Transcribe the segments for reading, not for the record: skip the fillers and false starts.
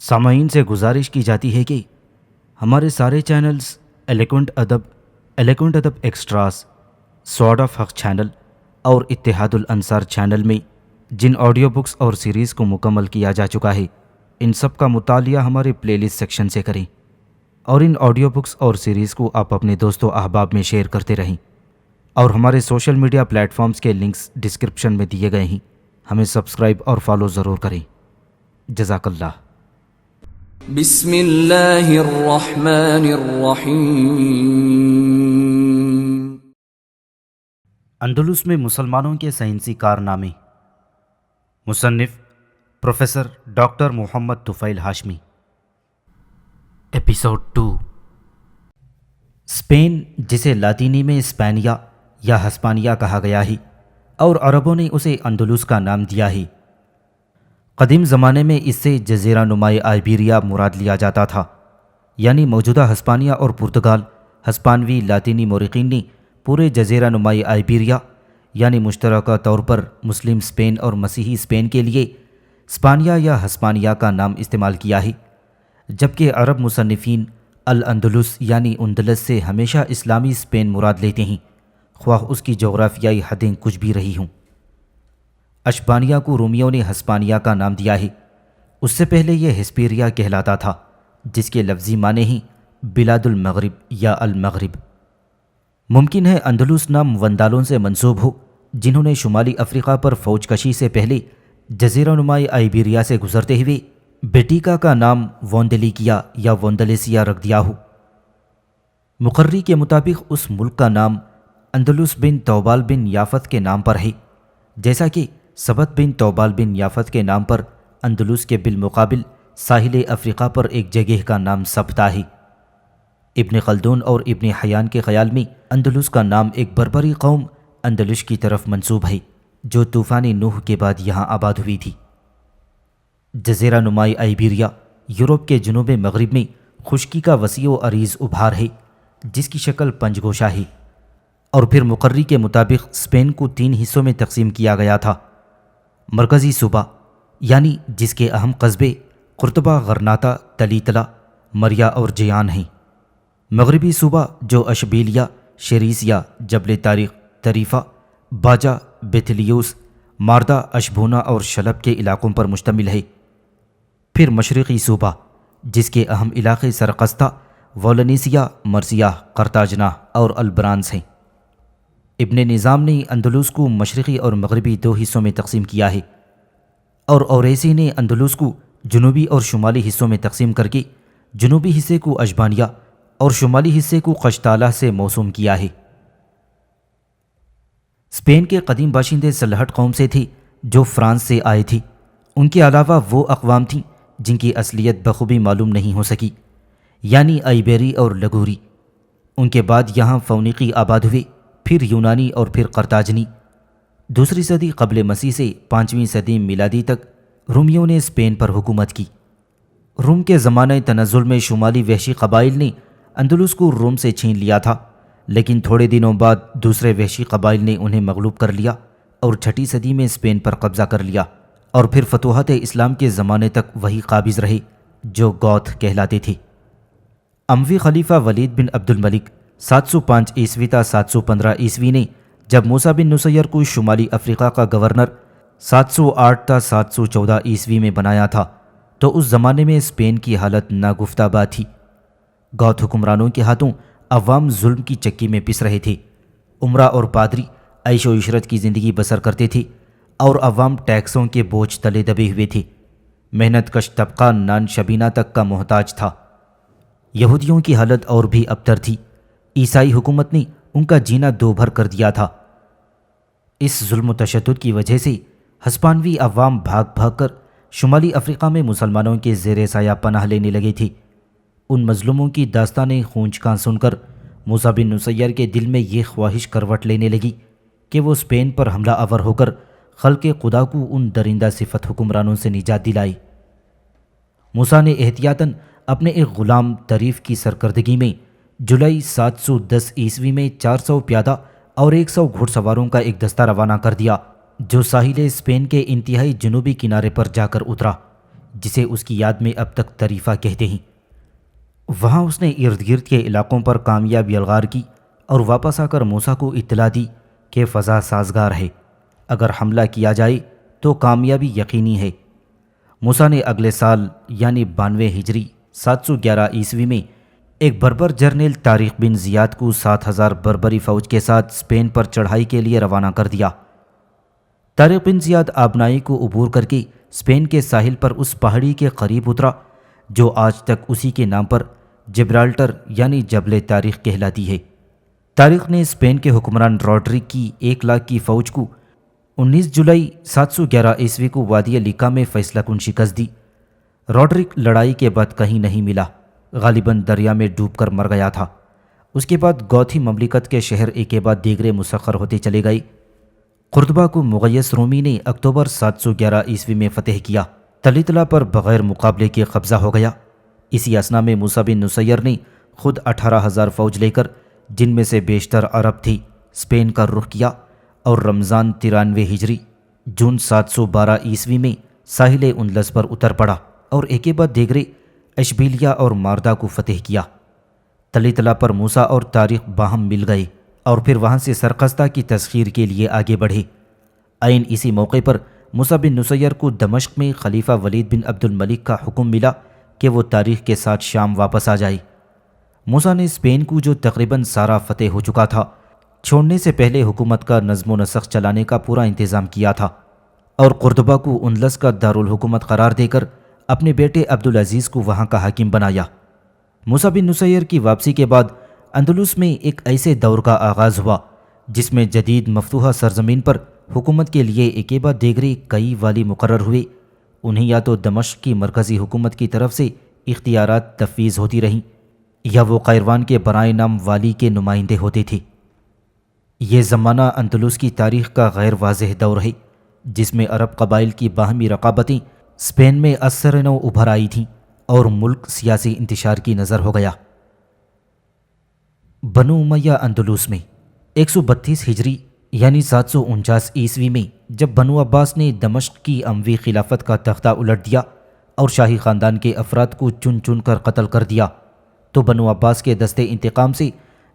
سامعین سے گزارش کی جاتی ہے کہ ہمارے سارے چینلز ایلیکونٹ ادب ایکسٹراز، سوارڈ آف حق چینل اور اتحاد الانصار چینل میں جن آڈیو بکس اور سیریز کو مکمل کیا جا چکا ہے، ان سب کا مطالعہ ہمارے پلے لسٹ سیکشن سے کریں اور ان آڈیو بکس اور سیریز کو آپ اپنے دوست و احباب میں شیئر کرتے رہیں، اور ہمارے سوشل میڈیا پلیٹ فارمز کے لنکس ڈسکرپشن میں دیے گئے ہیں، ہمیں سبسکرائب اور فالو ضرور کریں۔ جزاک اللہ۔ بسم اللہ الرحمن الرحیم۔ اندلس میں مسلمانوں کے سائنسی کارنامے، مصنف پروفیسر ڈاکٹر محمد طفیل ہاشمی۔ ایپیسوڈ 2۔ اسپین، جسے لاطینی میں اسپینیا یا ہسپانیہ کہا گیا ہے اور عربوں نے اسے اندلس کا نام دیا ہے، قدیم زمانے میں اس سے جزیرہ نمائے آئیبیریا مراد لیا جاتا تھا، یعنی موجودہ ہسپانیہ اور پرتگال۔ ہسپانوی لاطینی مورخین نے پورے جزیرہ نمائے آئیبیریا یعنی مشترکہ طور پر مسلم اسپین اور مسیحی اسپین کے لیے اسپانیہ یا ہسپانیہ کا نام استعمال کیا ہے، جبکہ عرب مصنفین الاندلس یعنی اندلس سے ہمیشہ اسلامی اسپین مراد لیتے ہیں، خواہ اس کی جغرافیائی حدیں کچھ بھی رہی ہوں۔ اشبانیہ کو رومیوں نے ہسپانیہ کا نام دیا ہے، اس سے پہلے یہ ہسپیریا کہلاتا تھا، جس کے لفظی معنی ہیں بلاد المغرب یا المغرب۔ ممکن ہے اندلس نام وندالوں سے منسوب ہو، جنہوں نے شمالی افریقہ پر فوج کشی سے پہلے جزیرہ نمائے آئیبیریا سے گزرتے ہوئے بیٹیکا کا نام ووندلیکیا یا ووندلیسیا رکھ دیا ہو۔ مقرری کے مطابق اس ملک کا نام اندلس بن توبال بن یافت کے نام پر ہے، جیسا کہ سبت بن توبال بن یافت کے نام پر اندلس کے بالمقابل ساحل افریقہ پر ایک جگہ کا نام سبتا ہے۔ ابن خلدون اور ابن حیان کے خیال میں اندلس کا نام ایک بربری قوم اندلس کی طرف منسوب ہے، جو طوفان نوح کے بعد یہاں آباد ہوئی تھی۔ جزیرہ نمائے آئیبیریا یورپ کے جنوب مغرب میں خشکی کا وسیع و عریض ابھار ہے، جس کی شکل پنج گوشہ ہے، اور پھر مقرری کے مطابق اسپین کو 3 حصوں میں تقسیم کیا گیا تھا۔ مرکزی صوبہ، یعنی جس کے اہم قصبے قرطبہ، غرناطہ، تلیتلا، مریا اور جیان ہیں۔ مغربی صوبہ جو اشبیلیہ، شیریسیا، جبل طارق، طریفہ، باجا، بیتھلیوس، ماردہ، اشبونا اور شلب کے علاقوں پر مشتمل ہے۔ پھر مشرقی صوبہ جس کے اہم علاقے سرقسطہ، وولنیسیا، مرسیہ، قرطاجنہ اور البرانس ہیں۔ ابن نظام نے اندلس کو مشرقی اور مغربی 2 حصوں میں تقسیم کیا ہے، اور اوریسی نے اندلس کو جنوبی اور شمالی حصوں میں تقسیم کر کے جنوبی حصے کو اشبانیہ اور شمالی حصے کو قشتالہ سے موسوم کیا ہے۔ اسپین کے قدیم باشندے سلہٹ قوم سے تھے جو فرانس سے آئے تھے۔ ان کے علاوہ وہ اقوام تھیں جن کی اصلیت بخوبی معلوم نہیں ہو سکی، یعنی آئیبیری اور لگوری۔ ان کے بعد یہاں فونیقی آباد ہوئے، پھر یونانی اور پھر قرطاجنی۔ 2 صدی قبل مسیح سے 5ویں صدی میلادی تک رومیوں نے اسپین پر حکومت کی۔ روم کے زمانہ تنزل میں شمالی وحشی قبائل نے اندلس کو روم سے چھین لیا تھا، لیکن تھوڑے دنوں بعد دوسرے وحشی قبائل نے انہیں مغلوب کر لیا اور 6 صدی میں اسپین پر قبضہ کر لیا، اور پھر فتوحات اسلام کے زمانے تک وہی قابض رہے جو گوتھ کہلاتے تھے۔ اموی خلیفہ ولید بن عبد الملک 705 عیسوی تا 715 عیسوی نے جب موسیٰ بن نصیر کو شمالی افریقہ کا گورنر 708 تا 714 عیسوی میں بنایا تھا، تو اس زمانے میں اسپین کی حالت ناگفتہ بات تھی۔ گوتھ حکمرانوں کے ہاتھوں عوام ظلم کی چکی میں پس رہے تھے، عمرہ اور پادری عیش و عشرت کی زندگی بسر کرتے تھے، اور عوام ٹیکسوں کے بوجھ تلے دبے ہوئے تھے۔ محنت کش طبقہ نان شبینہ تک کا محتاج تھا۔ یہودیوں کی حالت اور بھی ابتر تھی، عیسائی حکومت نے ان کا جینا دو بھر کر دیا تھا۔ اس ظلم و تشدد کی وجہ سے ہسپانوی عوام بھاگ بھاگ کر شمالی افریقہ میں مسلمانوں کے زیر سایہ پناہ لینے لگے تھے۔ ان مظلوموں کی داستانیں خونچکاں سن کر موسیٰ بن نصیر کے دل میں یہ خواہش کروٹ لینے لگی کہ وہ اسپین پر حملہ آور ہو کر خلق خدا کو ان درندہ صفت حکمرانوں سے نجات دلائے۔ موسیٰ نے احتیاطاً اپنے ایک غلام طریف کی سرکردگی میں جولائی 710 عیسوی میں 400 پیادہ اور 100 گھڑ سواروں کا ایک دستہ روانہ کر دیا، جو ساحل اسپین کے انتہائی جنوبی کنارے پر جا کر اترا، جسے اس کی یاد میں اب تک طریفہ کہتے ہیں۔ وہاں اس نے ارد گرد کے علاقوں پر کامیاب یلغار کی اور واپس آ کر موسیٰ کو اطلاع دی کہ فضا سازگار ہے، اگر حملہ کیا جائے تو کامیابی یقینی ہے۔ موسیٰ نے اگلے سال یعنی 92 ہجری 711 عیسوی میں ایک بربر جرنیل طارق بن زیاد کو 7000 بربری فوج کے ساتھ اسپین پر چڑھائی کے لیے روانہ کر دیا۔ طارق بن زیاد آبنائی کو عبور کر کے اسپین کے ساحل پر اس پہاڑی کے قریب اترا جو آج تک اسی کے نام پر جبرالٹر یعنی جبل طارق کہلاتی ہے۔ طارق نے اسپین کے حکمران روڈرک کی 1 لاکھ کی فوج کو 19 جولائی 711 عیسوی کو وادی لیکا میں فیصلہ کن شکست دی۔ روڈرک لڑائی کے بعد کہیں نہیں ملا، غالباً دریا میں ڈوب کر مر گیا تھا۔ اس کے بعد گوتھی مملکت کے شہر ایک کے بعد دیگرے مسخر ہوتے چلے گئے۔ قرطبہ کو مغیث رومی نے اکتوبر 711 عیسوی میں فتح کیا، تلیطلا پر بغیر مقابلے کے قبضہ ہو گیا۔ اسی اثنا میں موسیٰ بن نصیر نے خود 18,000 فوج لے کر، جن میں سے بیشتر عرب تھی، اسپین کا رخ کیا اور رمضان 93 ہجری جون 712 عیسوی میں ساحل اندلس پر اتر پڑا اور ایک کے بعد دیگرے اشبیلیہ اور ماردہ کو فتح کیا۔ تلیطلا پر موسیٰ اور طارق باہم مل گئے اور پھر وہاں سے سرخستہ کی تسخیر کے لیے آگے بڑھے۔ عین اسی موقع پر موسیٰ بن نصیر کو دمشق میں خلیفہ ولید بن عبد الملک کا حکم ملا کہ وہ طارق کے ساتھ شام واپس آ جائے۔ موسیٰ نے اسپین کو جو تقریباً سارا فتح ہو چکا تھا چھوڑنے سے پہلے حکومت کا نظم و نسق چلانے کا پورا انتظام کیا تھا اور قرطبہ کو اندلس کا دارالحکومت قرار دے کر اپنے بیٹے عبدالعزیز کو وہاں کا حاکم بنایا۔ موسیٰ بن نصیر کی واپسی کے بعد اندلس میں ایک ایسے دور کا آغاز ہوا جس میں جدید مفتوحہ سرزمین پر حکومت کے لیے ایک کے بعد دیگرے کئی والی مقرر ہوئے۔ انہیں یا تو دمشق کی مرکزی حکومت کی طرف سے اختیارات تفویض ہوتی رہیں یا وہ قیروان کے برائے نام والی کے نمائندے ہوتے تھے۔ یہ زمانہ اندلس کی تاریخ کا غیر واضح دور ہے جس میں عرب قبائل کی باہمی رقابتیں اسپین میں اثر نو ابھر آئی تھیں اور ملک سیاسی انتشار کی نظر ہو گیا۔ بنو امیہ اندلس میں 132 ہجری یعنی 749 عیسوی میں جب بنو عباس نے دمشق کی اموی خلافت کا تختہ الٹ دیا اور شاہی خاندان کے افراد کو چن چن کر قتل کر دیا تو بنو عباس کے دستے انتقام سے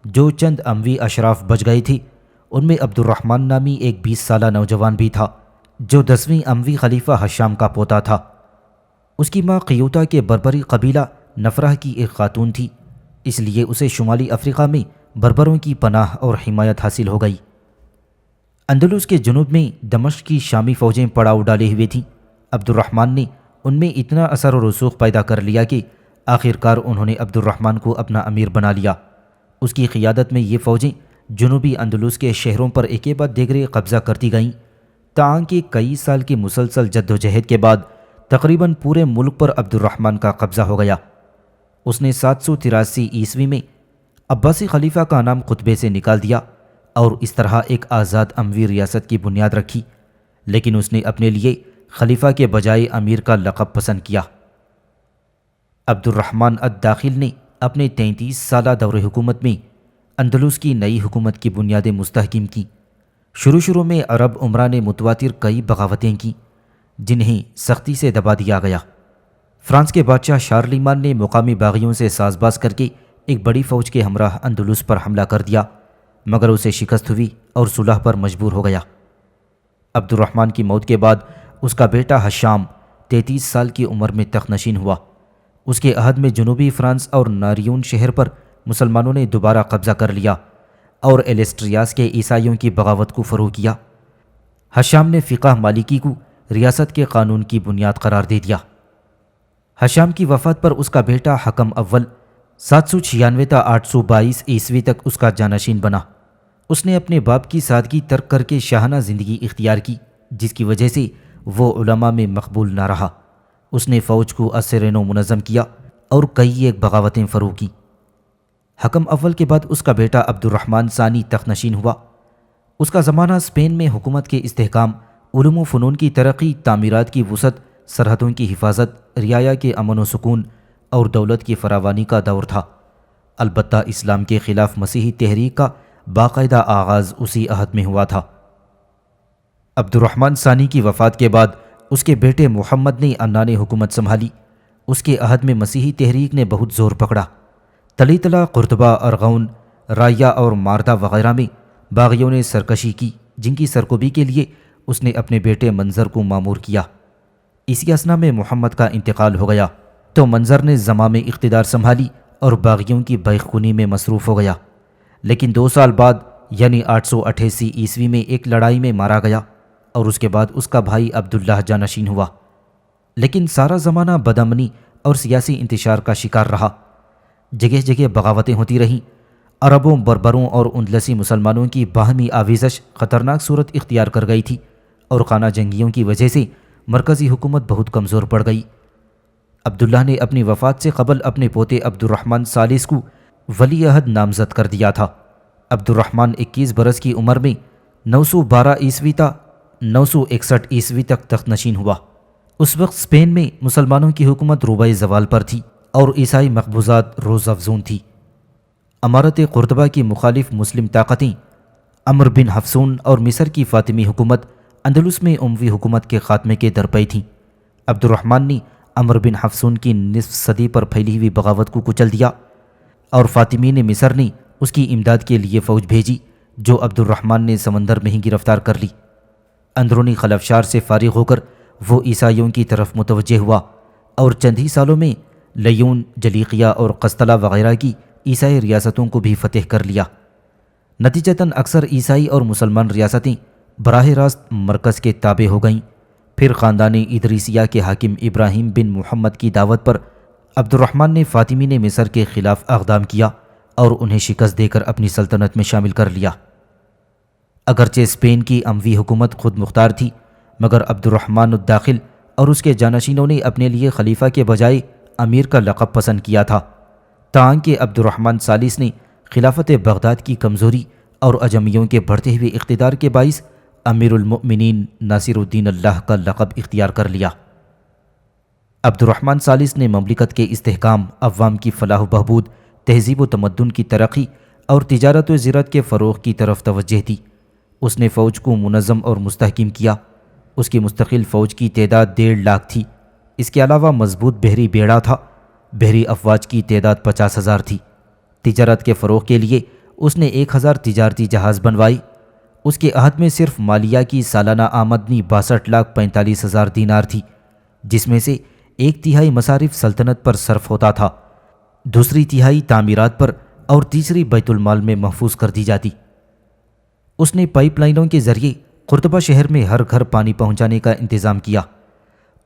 جو چند اموی اشراف بچ گئے تھے ان میں عبد الرحمن نامی ایک 20 سالہ نوجوان بھی تھا جو 10ویں اموی خلیفہ حشام کا پوتا تھا۔ اس کی ماں قیوطہ کے بربری قبیلہ نفرہ کی ایک خاتون تھی، اس لیے اسے شمالی افریقہ میں بربروں کی پناہ اور حمایت حاصل ہو گئی۔ اندلس کے جنوب میں دمشق کی شامی فوجیں پڑاؤ ڈالے ہوئے تھیں۔ عبد الرحمن نے ان میں اتنا اثر و رسوخ پیدا کر لیا کہ آخرکار انہوں نے عبد الرحمن کو اپنا امیر بنا لیا۔ اس کی قیادت میں یہ فوجیں جنوبی اندلس کے شہروں پر ایک کے بعد دیگرے قبضہ کرتی گئیں، تاکہ کئی سال کی مسلسل جد و جہد کے بعد تقریباً پورے ملک پر عبد الرحمن کا قبضہ ہو گیا۔ اس نے 783 عیسوی میں عباسی خلیفہ کا نام خطبے سے نکال دیا اور اس طرح ایک آزاد اموی ریاست کی بنیاد رکھی، لیکن اس نے اپنے لیے خلیفہ کے بجائے امیر کا لقب پسند کیا۔ عبد الرحمن الداخل نے اپنے 33 سالہ دور حکومت میں اندلس کی نئی حکومت کی بنیادیں مستحکم کیں۔ شروع میں عرب عمرا نے متواتر کئی بغاوتیں کیں جنہیں سختی سے دبا دیا گیا۔ فرانس کے بادشاہ شارلیمان نے مقامی باغیوں سے ساز باز کر کے ایک بڑی فوج کے ہمراہ اندلس پر حملہ کر دیا، مگر اسے شکست ہوئی اور صلح پر مجبور ہو گیا۔ عبد الرحمن کی موت کے بعد اس کا بیٹا حشام 33 سال کی عمر میں تخت نشین ہوا۔ اس کے عہد میں جنوبی فرانس اور ناریون شہر پر مسلمانوں نے دوبارہ قبضہ کر لیا اور ایلیسٹریاس کے عیسائیوں کی بغاوت کو فروغ کیا۔ حشام نے فقہ مالکی کو ریاست کے قانون کی بنیاد قرار دے دیا۔ حشام کی وفات پر اس کا بیٹا حکم اول 796 تا 822 عیسوی تک اس کا جانشین بنا۔ اس نے اپنے باپ کی سادگی ترک کر کے شاہانہ زندگی اختیار کی، جس کی وجہ سے وہ علماء میں مقبول نہ رہا۔ اس نے فوج کو اسرنو منظم کیا اور کئی ایک بغاوتیں فروغ کیں۔ حکم اول کے بعد اس کا بیٹا عبد الرحمن ثانی تخت نشین ہوا۔ اس کا زمانہ اسپین میں حکومت کے استحکام، علوم و فنون کی ترقی، تعمیرات کی وسعت، سرحدوں کی حفاظت، رعایا کے امن و سکون اور دولت کی فراوانی کا دور تھا۔ البتہ اسلام کے خلاف مسیحی تحریک کا باقاعدہ آغاز اسی عہد میں ہوا تھا۔ عبد الرحمن ثانی کی وفات کے بعد اس کے بیٹے محمد نے عنان حکومت سنبھالی۔ اس کے عہد میں مسیحی تحریک نے بہت زور پکڑا۔ تلیطلہ، قرطبہ، ارغون، رائیا اور ماردہ وغیرہ میں باغیوں نے سرکشی کی، جن کی سرکوبی کے لیے اس نے اپنے بیٹے منظر کو مامور کیا۔ اسی اثنا میں محمد کا انتقال ہو گیا تو منظر نے زمام اقتدار سنبھالی اور باغیوں کی بیخ کنی میں مصروف ہو گیا، لیکن 2 سال بعد یعنی 888 عیسوی میں ایک لڑائی میں مارا گیا اور اس کے بعد اس کا بھائی عبداللہ جانشین ہوا۔ لیکن سارا زمانہ بدامنی اور سیاسی انتشار کا شکار رہا۔ جگہ جگہ بغاوتیں ہوتی رہیں۔ عربوں، بربروں اور اندلسی مسلمانوں کی باہمی آویزش خطرناک صورت اختیار کر گئی تھی اور خانہ جنگیوں کی وجہ سے مرکزی حکومت بہت کمزور پڑ گئی۔ عبداللہ نے اپنی وفات سے قبل اپنے پوتے عبد الرحمن ثالث کو ولی عہد نامزد کر دیا تھا۔ عبد الرحمن 21 برس کی عمر میں 912 عیسوی تا 961 عیسوی تک تخت نشین ہوا۔ اس وقت اسپین میں مسلمانوں کی حکومت روبہ زوال پر تھی اور عیسائی مقبوضات روز افزون تھی۔ امارت قرطبہ کی مخالف مسلم طاقتیں عمرو بن حفصون اور مصر کی فاطمی حکومت اندلس میں اموی حکومت کے خاتمے کے درپے تھیں۔ عبد الرحمن نے عمرو بن حفصون کی نصف صدی پر پھیلی ہوئی بغاوت کو کچل دیا اور فاطمین مصر نے اس کی امداد کے لیے فوج بھیجی، جو عبد الرحمن نے سمندر میں ہی گرفتار کر لی۔ اندرونی خلفشار سے فارغ ہو کر وہ عیسائیوں کی طرف متوجہ ہوا اور چند ہی سالوں میں لیون، جلیقیہ اور قسطلہ وغیرہ کی عیسائی ریاستوں کو بھی فتح کر لیا۔ نتیجتاً اکثر عیسائی اور مسلمان ریاستیں براہ راست مرکز کے تابع ہو گئیں۔ پھر خاندان ادریسیہ کے حاکم ابراہیم بن محمد کی دعوت پر عبد الرحمن نے فاطمین مصر کے خلاف اقدام کیا اور انہیں شکست دے کر اپنی سلطنت میں شامل کر لیا۔ اگرچہ اسپین کی اموی حکومت خود مختار تھی، مگر عبد الرحمن الداخل اور اس کے جانشینوں نے اپنے لیے خلیفہ کے بجائے امیر کا لقب پسند کیا تھا، تاکہ عبد الرحمن ثالث نے خلافت بغداد کی کمزوری اور اجمیوں کے بڑھتے ہوئے اقتدار کے باعث امیر المؤمنین ناصر الدین اللہ کا لقب اختیار کر لیا۔ عبد الرحمن ثالث نے مملکت کے استحکام، عوام کی فلاح و بہبود، تہذیب و تمدن کی ترقی اور تجارت و زراعت کے فروغ کی طرف توجہ دی۔ اس نے فوج کو منظم اور مستحکم کیا۔ اس کی مستقل فوج کی تعداد 1.5 لاکھ تھی۔ اس کے علاوہ مضبوط بحری بیڑا تھا۔ بحری افواج کی تعداد 50,000 تھی۔ تجارت کے فروغ کے لیے اس نے 1000 تجارتی جہاز بنوائے۔ اس کے عہد میں صرف مالیہ کی سالانہ آمدنی 62,45,000 دینار تھی، جس میں سے 1/3 مصارف سلطنت پر صرف ہوتا تھا، 2/3 تعمیرات پر اور 1/3 بیت المال میں محفوظ کر دی جاتی۔ اس نے پائپ لائنوں کے ذریعے قرطبہ شہر میں ہر گھر پانی پہنچانے کا انتظام کیا۔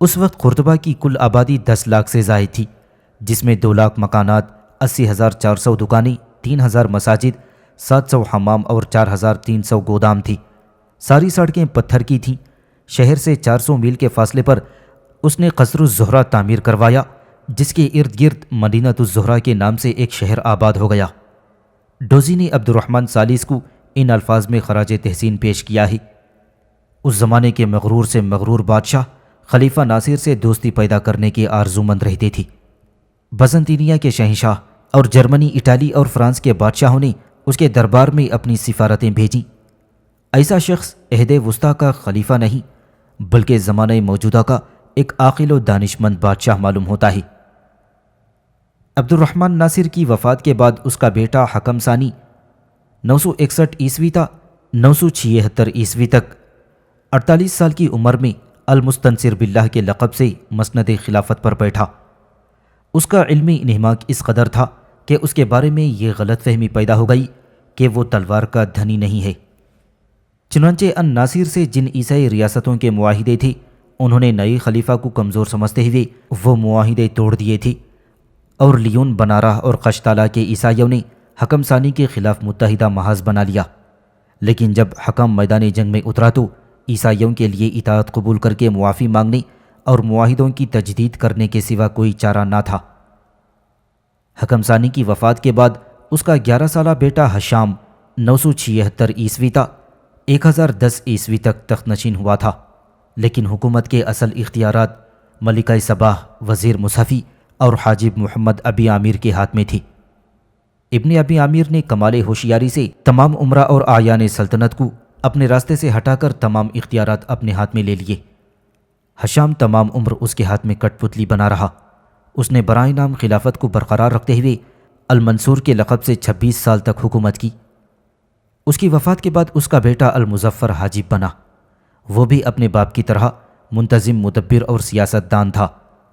اس وقت قرطبہ کی کل آبادی 10 لاکھ سے زائد تھی، جس میں 2 لاکھ مکانات، 80,400 دکانیں، 3,000 مساجد، 700 حمام اور 4,300 گودام تھی۔ ساری سڑکیں پتھر کی تھیں۔ شہر سے 400 میل کے فاصلے پر اس نے قصر الزہرہ تعمیر کروایا، جس کے ارد گرد مدینہ الزہرہ کے نام سے ایک شہر آباد ہو گیا۔ ڈوزی نے عبد الرحمن ثالث کو ان الفاظ میں خراج تحسین پیش کیا ہے: اس زمانے کے مغرور سے مغرور بادشاہ خلیفہ ناصر سے دوستی پیدا کرنے کے آرزومند رہتے تھے۔ بزنطینیہ کے شہنشاہ اور جرمنی، اٹالی اور فرانس کے بادشاہوں نے اس کے دربار میں اپنی سفارتیں بھیجیں۔ ایسا شخص عہد وسطیٰ کا خلیفہ نہیں، بلکہ زمانہ موجودہ کا ایک عاقل و دانشمند بادشاہ معلوم ہوتا ہے۔ عبد الرحمن ناصر کی وفات کے بعد اس کا بیٹا حکم ثانی 961 عیسوی تا 976 عیسوی تک 48 سال کی عمر میں المستنصر باللہ کے لقب سے مسند خلافت پر بیٹھا۔ اس کا علمی انہماک اس قدر تھا کہ اس کے بارے میں یہ غلط فہمی پیدا ہو گئی کہ وہ تلوار کا دھنی نہیں ہے۔ چنانچہ ان ناصر سے جن عیسائی ریاستوں کے معاہدے تھے، انہوں نے نئے خلیفہ کو کمزور سمجھتے ہوئے وہ معاہدے توڑ دیے تھے، اور لیون، بنارہ اور قشتالہ کے عیسائیوں نے حکم ثانی کے خلاف متحدہ محاذ بنا لیا۔ لیکن جب حکم میدان جنگ میں اترا تو عیسائیوں کے لیے اطاعت قبول کر کے معافی مانگنے اور معاہدوں کی تجدید کرنے کے سوا کوئی چارہ نہ تھا۔ حکم ثانی کی وفات کے بعد اس کا 11 سالہ بیٹا ہشام 976 عیسوی تا 1010 عیسوی تک تخت نشین ہوا تھا، لیکن حکومت کے اصل اختیارات ملکہ صباح، وزیر مصحفی اور حاجب محمد ابی عامر کے ہاتھ میں تھی۔ ابن ابی عامر نے کمال ہوشیاری سے تمام امراء اور اعیان سلطنت کو اپنے راستے سے ہٹا کر تمام اختیارات اپنے ہاتھ میں لے لیے۔ ہشام تمام عمر اس کے ہاتھ میں کٹ پتلی بنا رہا۔ اس نے برائے نام خلافت کو برقرار رکھتے ہوئے المنصور کے لقب سے 26 سال تک حکومت کی۔ اس کی وفات کے بعد اس کا بیٹا المظفر حاجب بنا۔ وہ بھی اپنے باپ کی طرح منتظم، مدبر اور سیاست دان تھا،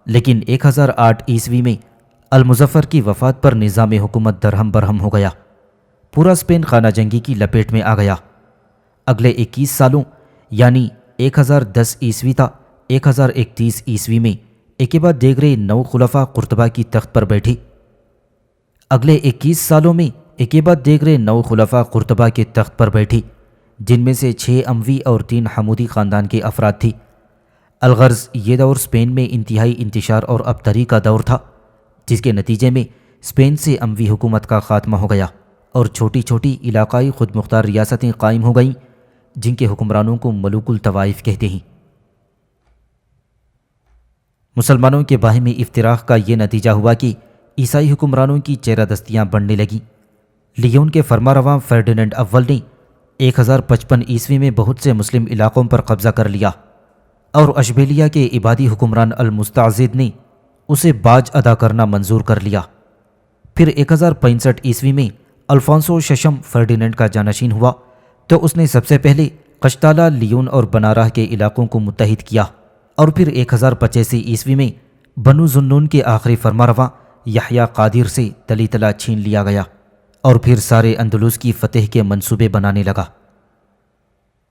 لیکن 1008 عیسوی میں المظفر کی وفات پر نظام حکومت درہم برہم ہو گیا۔ پورا اسپین خانہ جنگی کی لپیٹ میں آ گیا۔ اگلے 21 سالوں یعنی 1010 عیسوی تا 1031 عیسوی میں ایک بعد دیگرے 9 خلفاء قرطبہ کی تخت پر بیٹھے۔ اگلے 21 سالوں میں ایک بعد دیگرے 9 خلفاء قرطبہ کے تخت پر بیٹھے، جن میں سے 6 اموی اور 3 حمودی خاندان کے افراد تھے۔ الغرض یہ دور اسپین میں انتہائی انتشار اور ابتری کا دور تھا، جس کے نتیجے میں اسپین سے اموی حکومت کا خاتمہ ہو گیا اور چھوٹی چھوٹی علاقائی خود مختار ریاستیں قائم ہو گئیں، جن کے حکمرانوں کو ملوک الطوائف کہتے ہیں۔ مسلمانوں کے باہمی افتراق کا یہ نتیجہ ہوا کہ عیسائی حکمرانوں کی چہرہ دستیاں بڑھنے لگیں۔ لیون کے فرمانرواں فرڈیننڈ اول نے 1055 عیسوی میں بہت سے مسلم علاقوں پر قبضہ کر لیا، اور اشبیلیہ کے عبادی حکمران المستعزد نے اسے باج ادا کرنا منظور کر لیا۔ پھر 1065 عیسوی میں الفونسو ششم فرڈیننڈ کا جانشین ہوا تو اس نے سب سے پہلے قشتالہ، لیون اور بناراہ کے علاقوں کو متحد کیا، اور پھر 1085 عیسوی میں بنو ذنون کے آخری فرمانرواں یحییٰ قادر سے تلی تلا چھین لیا گیا، اور پھر سارے اندلس کی فتح کے منصوبے بنانے لگا۔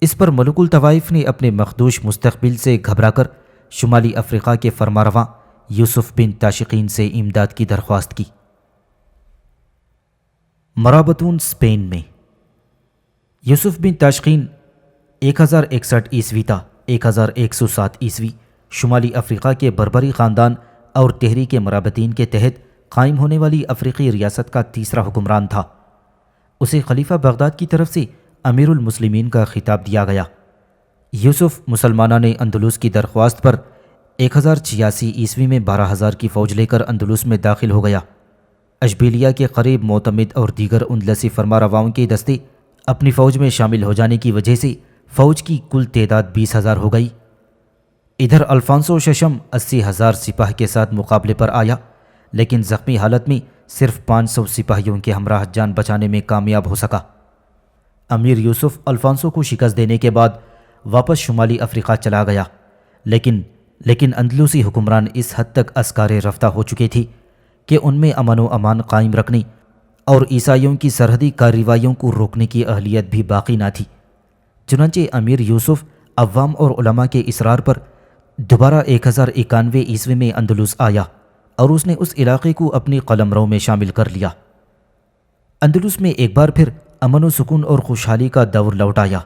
اس پر ملوک الطوائف نے اپنے مخدوش مستقبل سے گھبرا کر شمالی افریقہ کے فرمانرواں یوسف بن تاشقین سے امداد کی درخواست کی۔ مرابطون اسپین میں یوسف بن تاشقین 1061 عیسوی تا 1107 عیسوی شمالی افریقہ کے بربری خاندان اور تحریک مرابطین کے تحت قائم ہونے والی افریقی ریاست کا تیسرا حکمران تھا۔ اسے خلیفہ بغداد کی طرف سے امیر المسلمین کا خطاب دیا گیا۔ یوسف مسلمانہ نے اندلس کی درخواست پر 1086 عیسوی میں 12,000 کی فوج لے کر اندلس میں داخل ہو گیا۔ اشبیلیہ کے قریب معتمد اور دیگر اندلسی فرمانرواؤں کے دستے اپنی فوج میں شامل ہو جانے کی وجہ سے فوج کی کل تعداد 20,000 ہو گئی۔ ادھر الفونسو ششم 80,000 سپاہ کے ساتھ مقابلے پر آیا، لیکن زخمی حالت میں صرف 500 سپاہیوں کے ہمراہ جان بچانے میں کامیاب ہو سکا۔ امیر یوسف الفونسو کو شکست دینے کے بعد واپس شمالی افریقہ چلا گیا، لیکن اندلسی حکمران اس حد تک اسکار رفتہ ہو چکے تھے کہ ان میں امن و امان قائم رکھنے اور عیسائیوں کی سرحدی کارروائیوں کو روکنے کی اہلیت بھی باقی نہ تھی۔ چنانچہ امیر یوسف عوام اور علماء کے اصرار پر دوبارہ 1091 عیسوی میں اندلس آیا، اور اس نے اس علاقے کو اپنی قلمرو میں شامل کر لیا۔ اندلس میں ایک بار پھر امن و سکون اور خوشحالی کا دور لوٹ آیا۔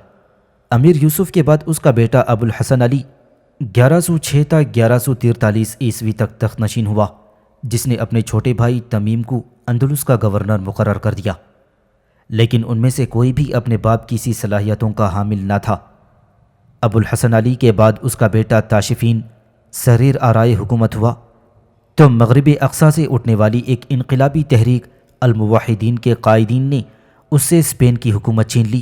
امیر یوسف کے بعد اس کا بیٹا ابو الحسن علی 1106 تا 1143 عیسوی تک تخت نشین ہوا، جس نے اپنے چھوٹے بھائی تمیم کو اندلس کا گورنر مقرر کر دیا، لیکن ان میں سے کوئی بھی اپنے باپ کی سی صلاحیتوں کا حامل نہ تھا۔ ابو الحسن علی کے بعد اس کا بیٹا تاشفین سریر آرائے حکومت ہوا، تو مغربی اقصی سے اٹھنے والی ایک انقلابی تحریک الموحدین کے قائدین نے اس سے اسپین کی حکومت چھین لی،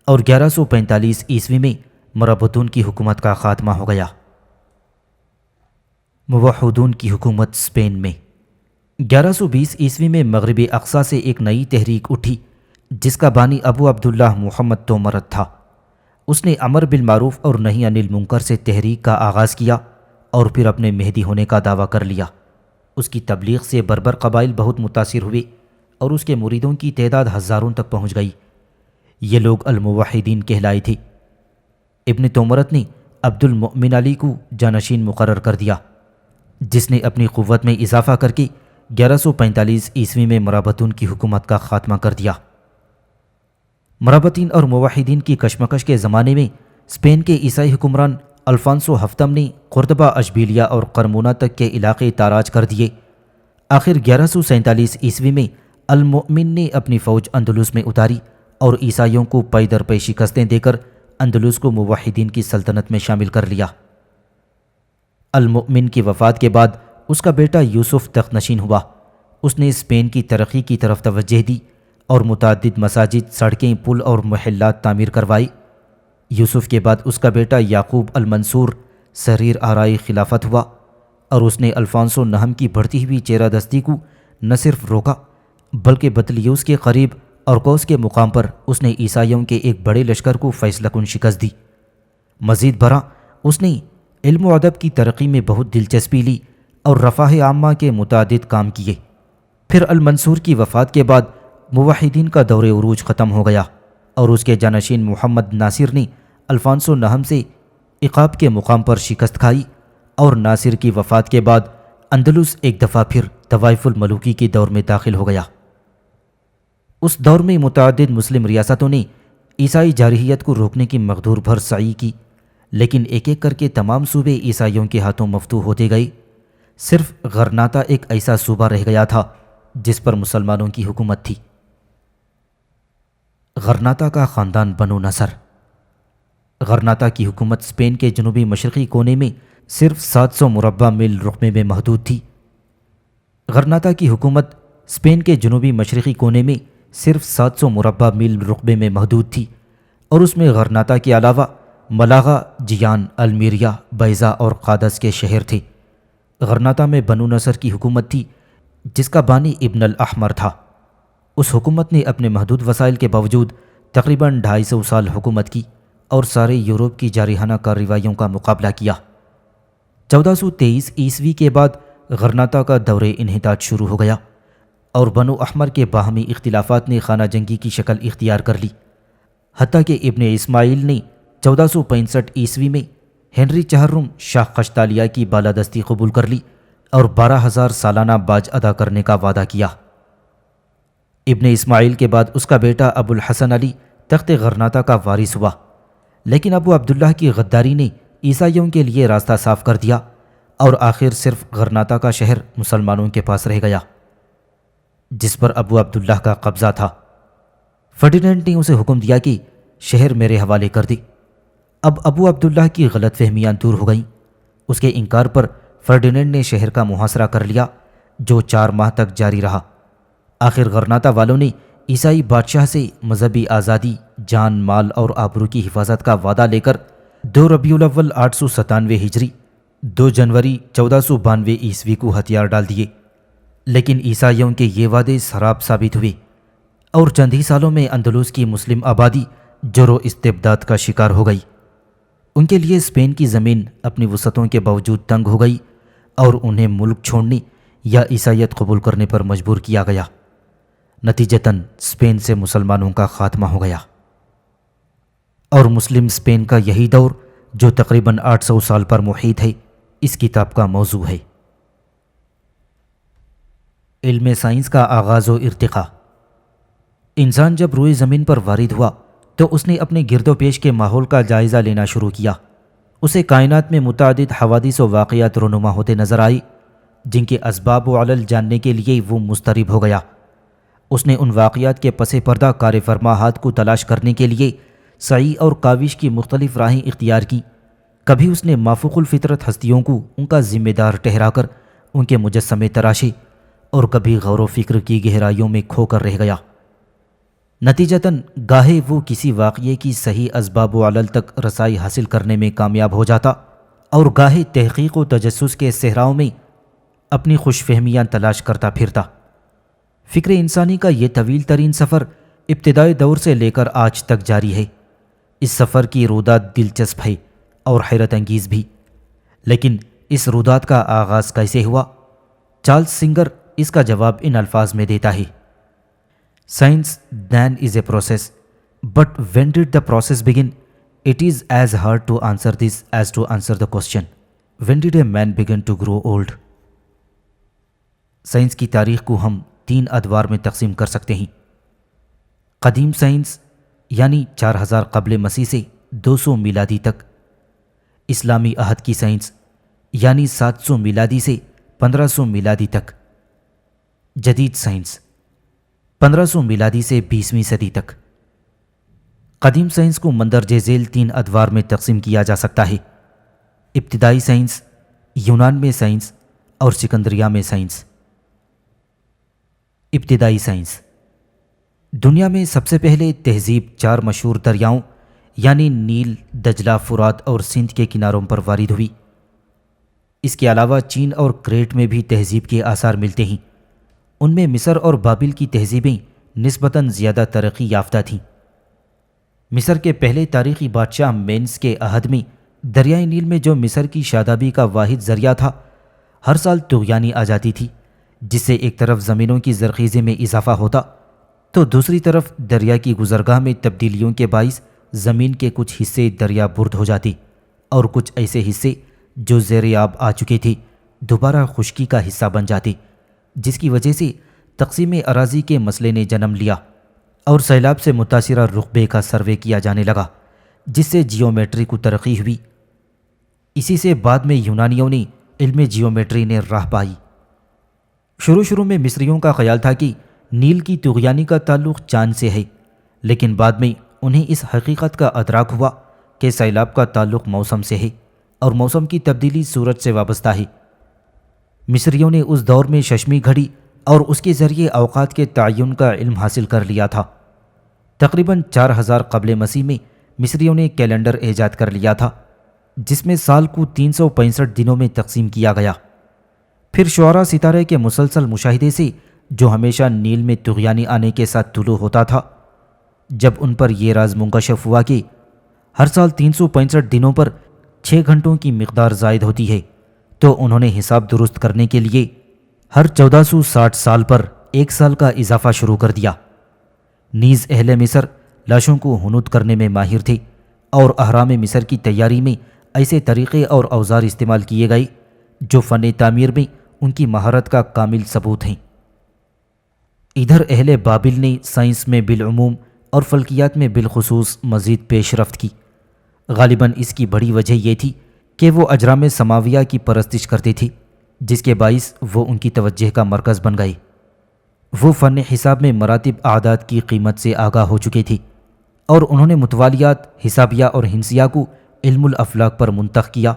اور 1145 عیسوی میں مرابطون کی حکومت کا خاتمہ ہو گیا۔ موحدون کی حکومت اسپین میں 1120 عیسوی میں مغربی اقصی سے ایک نئی تحریک اٹھی، جس کا بانی ابو عبداللہ محمد تومرت تھا۔ اس نے امر بالمعروف اور نہی عن المنکر سے تحریک کا آغاز کیا، اور پھر اپنے مہدی ہونے کا دعویٰ کر لیا۔ اس کی تبلیغ سے بربر قبائل بہت متاثر ہوئے، اور اس کے مریدوں کی تعداد ہزاروں تک پہنچ گئی۔ یہ لوگ الموحدین کہلائے تھے۔ ابن تومرت نے عبد المؤمن علی کو جانشین مقرر کر دیا، جس نے اپنی قوت میں اضافہ کر کے 1145 عیسوی میں مرابطون کی حکومت کا خاتمہ کر دیا۔ مرابطین اور موحدین کی کشمکش کے زمانے میں اسپین کے عیسائی حکمران الفونسو ہفتم نے قرطبہ، اشبیلیہ اور قرمونہ تک کے علاقے تاراج کر دیے۔ آخر 1147 عیسوی میں المؤمن نے اپنی فوج اندلس میں اتاری اور عیسائیوں کو پے در پے شکستیں دے کر اندلس کو موحدین کی سلطنت میں شامل کر لیا۔ المؤمن کی وفات کے بعد اس کا بیٹا یوسف تخت نشین ہوا۔ اس نے اسپین کی ترقی کی طرف توجہ دی اور متعدد مساجد، سڑکیں، پل اور محلات تعمیر کروائے۔ یوسف کے بعد اس کا بیٹا یعقوب المنصور سریر آرائی خلافت ہوا، اور اس نے الفانسو نہم کی بڑھتی ہوئی چیرہ دستی کو نہ صرف روکا بلکہ بطلیوس کے قریب اور کوس کے مقام پر اس نے عیسائیوں کے ایک بڑے لشکر کو فیصلہ کن شکست دی۔ مزید برآں اس نے علم و ادب کی ترقی میں بہت دلچسپی لی اور رفاہ عامہ کے متعدد کام کیے۔ پھر المنصور کی وفات کے بعد موحدین کا دور عروج ختم ہو گیا اور اس کے جانشین محمد ناصر نے الفانسو نہم سے عقاب کے مقام پر شکست کھائی، اور ناصر کی وفات کے بعد اندلس ایک دفعہ پھر طوائف الملوکی کے دور میں داخل ہو گیا۔ اس دور میں متعدد مسلم ریاستوں نے عیسائی جارحیت کو روکنے کی مقدور بھر سعی کی، لیکن ایک ایک کر کے تمام صوبے عیسائیوں کے ہاتھوں مفتوح ہوتے گئے۔ صرف غرناطہ ایک ایسا صوبہ رہ گیا تھا جس پر مسلمانوں کی حکومت تھی۔ غرناطہ کا خاندان بنو نصر۔ غرناطہ کی حکومت اسپین کے جنوبی مشرقی کونے میں صرف 700 مربع میل رقبے میں محدود تھی۔ غرناطہ کی حکومت اسپین کے جنوبی مشرقی کونے میں صرف 700 مربع میل رقبے میں محدود تھی، اور اس میں غرناطہ کے علاوہ ملاغا، جیان، المیریا، بیضا اور قادس کے شہر تھے۔ غرناطہ میں بنو نصر کی حکومت تھی جس کا بانی ابن الاحمر تھا۔ اس حکومت نے اپنے محدود وسائل کے باوجود تقریباً 250 سال حکومت کی اور سارے یورپ کی جارحانہ کارروائیوں کا مقابلہ کیا۔ 1423 عیسوی کے بعد غرناطہ کا دور انحطاط شروع ہو گیا اور بنو احمر کے باہمی اختلافات نے خانہ جنگی کی شکل اختیار کر لی، حتیٰ کہ ابن اسماعیل نے 1465 عیسوی میں ہنری چہرم شاہ قشتالیہ کی بالادستی قبول کر لی اور 12,000 سالانہ باج ادا کرنے کا وعدہ کیا۔ ابن اسماعیل کے بعد اس کا بیٹا ابو الحسن علی تخت غرناطہ کا وارث ہوا، لیکن ابو عبداللہ کی غداری نے عیسائیوں کے لیے راستہ صاف کر دیا اور آخر صرف غرناطہ کا شہر مسلمانوں کے پاس رہ گیا جس پر ابو عبداللہ کا قبضہ تھا۔ فرڈینینڈ نے اسے حکم دیا کہ شہر میرے حوالے کر دے۔ اب ابو عبداللہ کی غلط فہمیاں دور ہو گئیں۔ اس کے انکار پر فرڈینینڈ نے شہر کا محاصرہ کر لیا جو 4 ماہ تک جاری رہا۔ آخر غرناطہ والوں نے عیسائی بادشاہ سے مذہبی آزادی، جان، مال اور آبرو کی حفاظت کا وعدہ لے کر 2 ربیع الاول 897 ہجری 2 جنوری 1492 عیسوی کو ہتھیار ڈال دیے، لیکن عیسائیوں کے یہ وعدے سراب ثابت ہوئے اور چند ہی سالوں میں اندلس کی مسلم آبادی جور و استبداد کا شکار ہو گئی۔ ان کے لیے اسپین کی زمین اپنی وسعتوں کے باوجود تنگ ہو گئی اور انہیں ملک چھوڑنے یا عیسائیت قبول کرنے پر مجبور کیا گیا۔ نتیجتاً اسپین سے مسلمانوں کا خاتمہ ہو گیا، اور مسلم اسپین کا یہی دور جو تقریباً 800 سال پر محیط ہے اس کتاب کا موضوع ہے۔ علم سائنس کا آغاز و ارتقاء۔ انسان جب روئے زمین پر وارد ہوا تو اس نے اپنے گرد و پیش کے ماحول کا جائزہ لینا شروع کیا۔ اسے کائنات میں متعدد حوادث و واقعات رونما ہوتے نظر آئی جن کے اسباب و علل جاننے کے لیے وہ مضطرب ہو گیا۔ اس نے ان واقعات کے پس پردہ کار فرماحات کو تلاش کرنے کے لیے سعی اور کاوش کی مختلف راہیں اختیار کیں۔ کبھی اس نے مافوق الفطرت ہستیوں کو ان کا ذمہ دار ٹھہرا کر ان کے مجسمے تراشے، اور کبھی غور و فکر کی گہرائیوں میں کھو کر رہ گیا۔ نتیجتاً گاہے وہ کسی واقعے کی صحیح اسباب و علل تک رسائی حاصل کرنے میں کامیاب ہو جاتا، اور گاہے تحقیق و تجسس کے صحراؤں میں اپنی خوش فہمیاں تلاش کرتا پھرتا۔ فکر انسانی کا یہ طویل ترین سفر ابتدائی دور سے لے کر آج تک جاری ہے۔ اس سفر کی رودات دلچسپ ہے اور حیرت انگیز بھی، لیکن اس رودات کا آغاز کیسے ہوا؟ چارلس سنگر اس کا جواب ان الفاظ میں دیتا ہے: science then is a process, but when did the process begin? It is as hard to answer this as to answer the question, when did a man begin to grow old? Science کی تاریخ کو ہم 3 ادوار میں تقسیم کر سکتے ہیں: قدیم سائنس یعنی 4000 قبل مسیح سے 200 میلادی تک، اسلامی عہد کی سائنس یعنی 700 میلادی سے 1500 میلادی تک، جدید سائنس 1500 میلادی سے 20ویں صدی تک۔ قدیم سائنس کو مندرجہ ذیل 3 ادوار میں تقسیم کیا جا سکتا ہے: ابتدائی سائنس، یونان میں سائنس اور سکندریہ میں سائنس۔ ابتدائی سائنس: دنیا میں سب سے پہلے تہذیب 4 مشہور دریاؤں یعنی نیل، دجلہ، فرات اور سندھ کے کناروں پر وارد ہوئی۔ اس کے علاوہ چین اور کریٹ میں بھی تہذیب کے آثار ملتے ہیں۔ ان میں مصر اور بابل کی تہذیبیں نسبتاً زیادہ ترقی یافتہ تھیں۔ مصر کے پہلے تاریخی بادشاہ مینس کے عہد میں دریائے نیل میں جو مصر کی شادابی کا واحد ذریعہ تھا، ہر سال طغیانی آ جاتی تھی، جس سے ایک طرف زمینوں کی زرخیزی میں اضافہ ہوتا تو دوسری طرف دریا کی گزرگاہ میں تبدیلیوں کے باعث زمین کے کچھ حصے دریا برد ہو جاتے اور کچھ ایسے حصے جو زیر آب آ چکے تھے دوبارہ خشکی کا حصہ بن جاتے، جس کی وجہ سے تقسیم اراضی کے مسئلے نے جنم لیا اور سیلاب سے متاثرہ رقبے کا سروے کیا جانے لگا، جس سے جیومیٹری کو ترقی ہوئی۔ اسی سے بعد میں یونانیوں نے علم جیومیٹری نے راہ پائی۔ شروع میں مصریوں کا خیال تھا کہ نیل کی طغیانی کا تعلق چاند سے ہے، لیکن بعد میں انہیں اس حقیقت کا ادراک ہوا کہ سیلاب کا تعلق موسم سے ہے اور موسم کی تبدیلی سورج سے وابستہ ہے۔ مصریوں نے اس دور میں ششمی گھڑی اور اس کے ذریعے اوقات کے تعین کا علم حاصل کر لیا تھا۔ تقریباً 4000 قبل مسیح میں مصریوں نے کیلنڈر ایجاد کر لیا تھا، جس میں سال کو 365 دنوں میں تقسیم کیا گیا۔ پھر شعراء ستارے کے مسلسل مشاہدے سے جو ہمیشہ نیل میں طغیانی آنے کے ساتھ طلوع ہوتا تھا، جب ان پر یہ راز منکشف ہوا کہ ہر سال 365 دنوں پر 6 گھنٹوں کی مقدار زائد ہوتی ہے، تو انہوں نے حساب درست کرنے کے لیے ہر 1460 سال پر 1 سال کا اضافہ شروع کر دیا۔ نیز اہل مصر لاشوں کو حنوط کرنے میں ماہر تھے اور اہرام مصر کی تیاری میں ایسے طریقے اور اوزار استعمال کیے گئے جو فن تعمیر میں ان کی مہارت کا کامل ثبوت ہیں۔ ادھر اہل بابل نے سائنس میں بالعموم اور فلکیات میں بالخصوص مزید پیش رفت کی۔ غالباً اس کی بڑی وجہ یہ تھی کہ وہ اجرام سماویہ کی پرستش کرتے تھے، جس کے باعث وہ ان کی توجہ کا مرکز بن گئے۔ وہ فن حساب میں مراتب اعداد کی قیمت سے آگاہ ہو چکے تھے اور انہوں نے متوالیات، حسابیہ اور ہندسیہ کو علم الافلاک پر منتخب کیا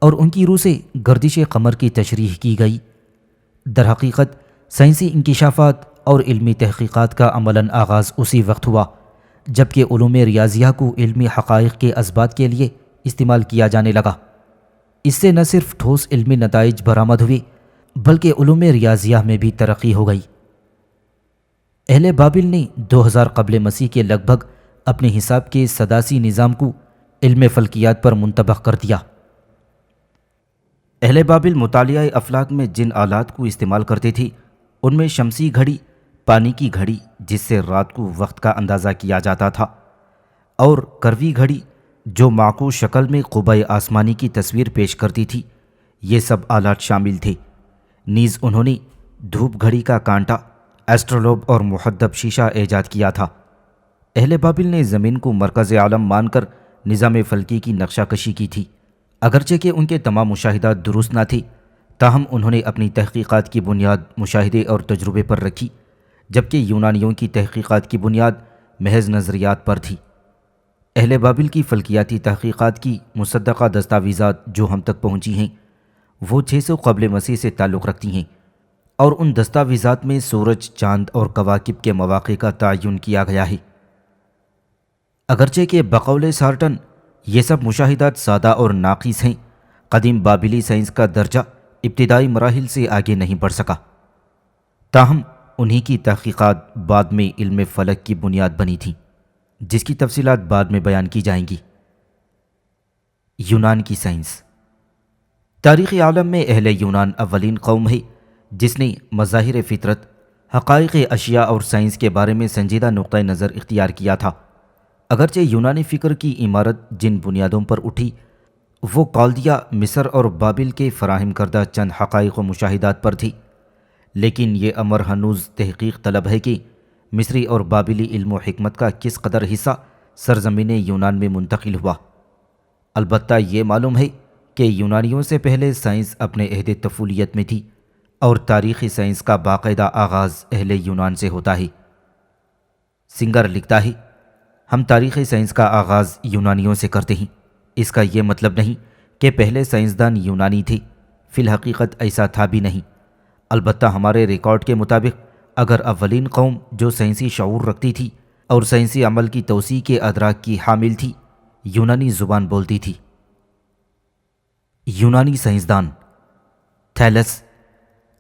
اور ان کی روح سے گردش قمر کی تشریح کی گئی۔ در حقیقت سائنسی انکشافات اور علمی تحقیقات کا عملاً آغاز اسی وقت ہوا جبکہ علوم ریاضیہ کو علمی حقائق کے اثبات کے لیے استعمال کیا جانے لگا۔ اس سے نہ صرف ٹھوس علمی نتائج برآمد ہوئے بلکہ علوم ریاضیہ میں بھی ترقی ہو گئی۔ اہل بابل نے 2000 قبل مسیح کے لگ بھگ اپنے حساب کے سداسی نظام کو علم فلکیات پر منطبق کر دیا۔ اہل بابل مطالعہ افلاک میں جن آلات کو استعمال کرتے تھے ان میں شمسی گھڑی، پانی کی گھڑی جس سے رات کو وقت کا اندازہ کیا جاتا تھا، اور کروی گھڑی جو معکوس شکل میں قبہ آسمانی کی تصویر پیش کرتی تھی، یہ سب آلات شامل تھے۔ نیز انہوں نے دھوپ گھڑی کا کانٹا، ایسٹرولوب اور محدب شیشہ ایجاد کیا تھا۔ اہل بابل نے زمین کو مرکز عالم مان کر نظام فلکی کی نقشہ کشی کی تھی۔ اگرچہ کہ ان کے تمام مشاہدات درست نہ تھے، تاہم انہوں نے اپنی تحقیقات کی بنیاد مشاہدے اور تجربے پر رکھی، جبکہ یونانیوں کی تحقیقات کی بنیاد محض نظریات پر تھی۔ اہل بابل کی فلکیاتی تحقیقات کی مصدقہ دستاویزات جو ہم تک پہنچی ہیں وہ 600 قبل مسیح سے تعلق رکھتی ہیں، اور ان دستاویزات میں سورج، چاند اور کواکب کے مواقع کا تعین کیا گیا ہے۔ اگرچہ کہ بقول سارٹن یہ سب مشاہدات سادہ اور ناقص ہیں، قدیم بابلی سائنس کا درجہ ابتدائی مراحل سے آگے نہیں بڑھ سکا، تاہم انہی کی تحقیقات بعد میں علم فلک کی بنیاد بنی تھیں، جس کی تفصیلات بعد میں بیان کی جائیں گی۔ یونان کی سائنس۔ تاریخ عالم میں اہل یونان اولین قوم ہے جس نے مظاہر فطرت، حقائق اشیاء اور سائنس کے بارے میں سنجیدہ نقطہ نظر اختیار کیا تھا۔ اگرچہ یونانی فکر کی عمارت جن بنیادوں پر اٹھی وہ کالدیہ، مصر اور بابل کے فراہم کردہ چند حقائق و مشاہدات پر تھی، لیکن یہ امر ہنوز تحقیق طلب ہے کہ مصری اور بابلی علم و حکمت کا کس قدر حصہ سرزمین یونان میں منتقل ہوا۔ البتہ یہ معلوم ہے کہ یونانیوں سے پہلے سائنس اپنے عہد طفولیت میں تھی اور تاریخی سائنس کا باقاعدہ آغاز اہل یونان سے ہوتا ہے۔ سنگر لکھتا ہے، ہم تاریخی سائنس کا آغاز یونانیوں سے کرتے ہیں۔ اس کا یہ مطلب نہیں کہ پہلے سائنسدان یونانی تھے، فی الحقیقت ایسا تھا بھی نہیں۔ البتہ ہمارے ریکارڈ کے مطابق اگر اولین قوم جو سائنسی شعور رکھتی تھی اور سائنسی عمل کی توسیع کے ادراک کی حامل تھی، یونانی زبان بولتی تھی۔ یونانی سائنسدان تھیلس،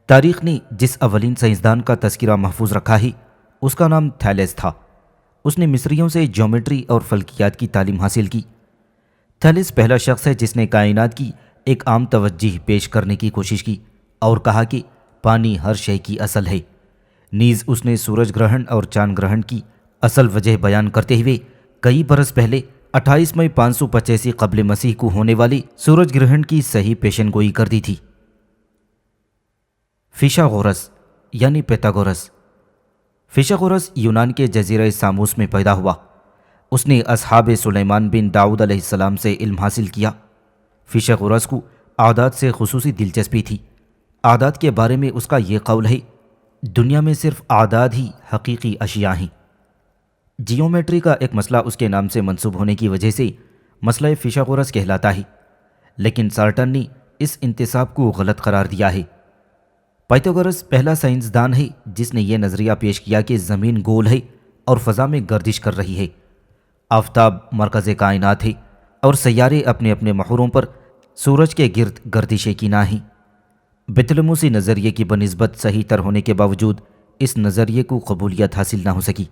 تاریخ نے جس اولین سائنسدان کا تذکرہ محفوظ رکھا ہے اس کا نام تھیلس تھا۔ اس نے مصریوں سے جیومیٹری اور فلکیات کی تعلیم حاصل کی۔ تھیلس پہلا شخص ہے جس نے کائنات کی ایک عام توجہ پیش کرنے کی کوشش کی اور کہا کہ پانی ہر شے کی اصل ہے۔ نیز اس نے سورج گرہن اور چاند گرہن کی اصل وجہ بیان کرتے ہوئے کئی برس پہلے 28 مئی 585 قبل مسیح کو ہونے والی سورج گرہن کی صحیح پیشن گوئی کر دی تھی۔ فیثاغورس یعنی پیتھاگورس، فیثاغورس یونان کے جزیرہ ساموس میں پیدا ہوا۔ اس نے اصحاب سلیمان بن داؤد علیہ السلام سے علم حاصل کیا۔ فیثاغورس کو اعداد سے خصوصی دلچسپی تھی۔ اعداد کے بارے میں اس کا یہ قول ہے، دنیا میں صرف اعداد ہی حقیقی اشیاء ہیں۔ جیومیٹری کا ایک مسئلہ اس کے نام سے منسوب ہونے کی وجہ سے مسئلہ فیثاغورس کہلاتا ہے، لیکن سارٹن نے اس انتساب کو غلط قرار دیا ہے۔ پائتھاگورس پہلا سائنسدان ہے جس نے یہ نظریہ پیش کیا کہ زمین گول ہے اور فضا میں گردش کر رہی ہے، آفتاب مرکز کائنات ہے اور سیارے اپنے اپنے محوروں پر سورج کے گرد گردش کینا ہیں۔ بطلموسی نظریے کی بنسبت صحیح تر ہونے کے باوجود اس نظریے کو قبولیت حاصل نہ ہو سکی۔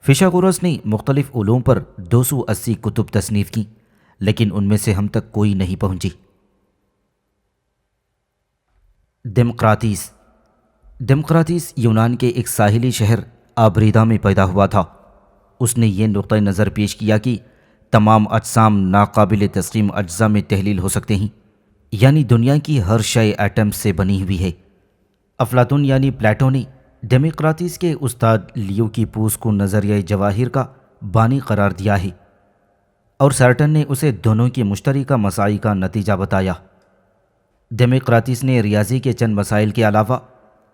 فیثاغورس نے مختلف علوم پر 280 کتب تصنیف کی، لیکن ان میں سے ہم تک کوئی نہیں پہنچی۔ ڈیموکراتیس یونان کے ایک ساحلی شہر آبریدا میں پیدا ہوا تھا۔ اس نے یہ نقطۂ نظر پیش کیا کہ تمام اجسام ناقابل تسلیم اجزاء میں تحلیل ہو سکتے ہیں، یعنی دنیا کی ہر شے ایٹم سے بنی ہوئی ہے۔ افلاطون یعنی پلیٹو نے ڈیموکراتیس کے استاد لیو کی پوس کو نظریہ جواہر کا بانی قرار دیا ہے، اور سارٹن نے اسے دونوں کی مشترکہ مساعی کا نتیجہ بتایا۔ ڈیموکراتیس نے ریاضی کے چند مسائل کے علاوہ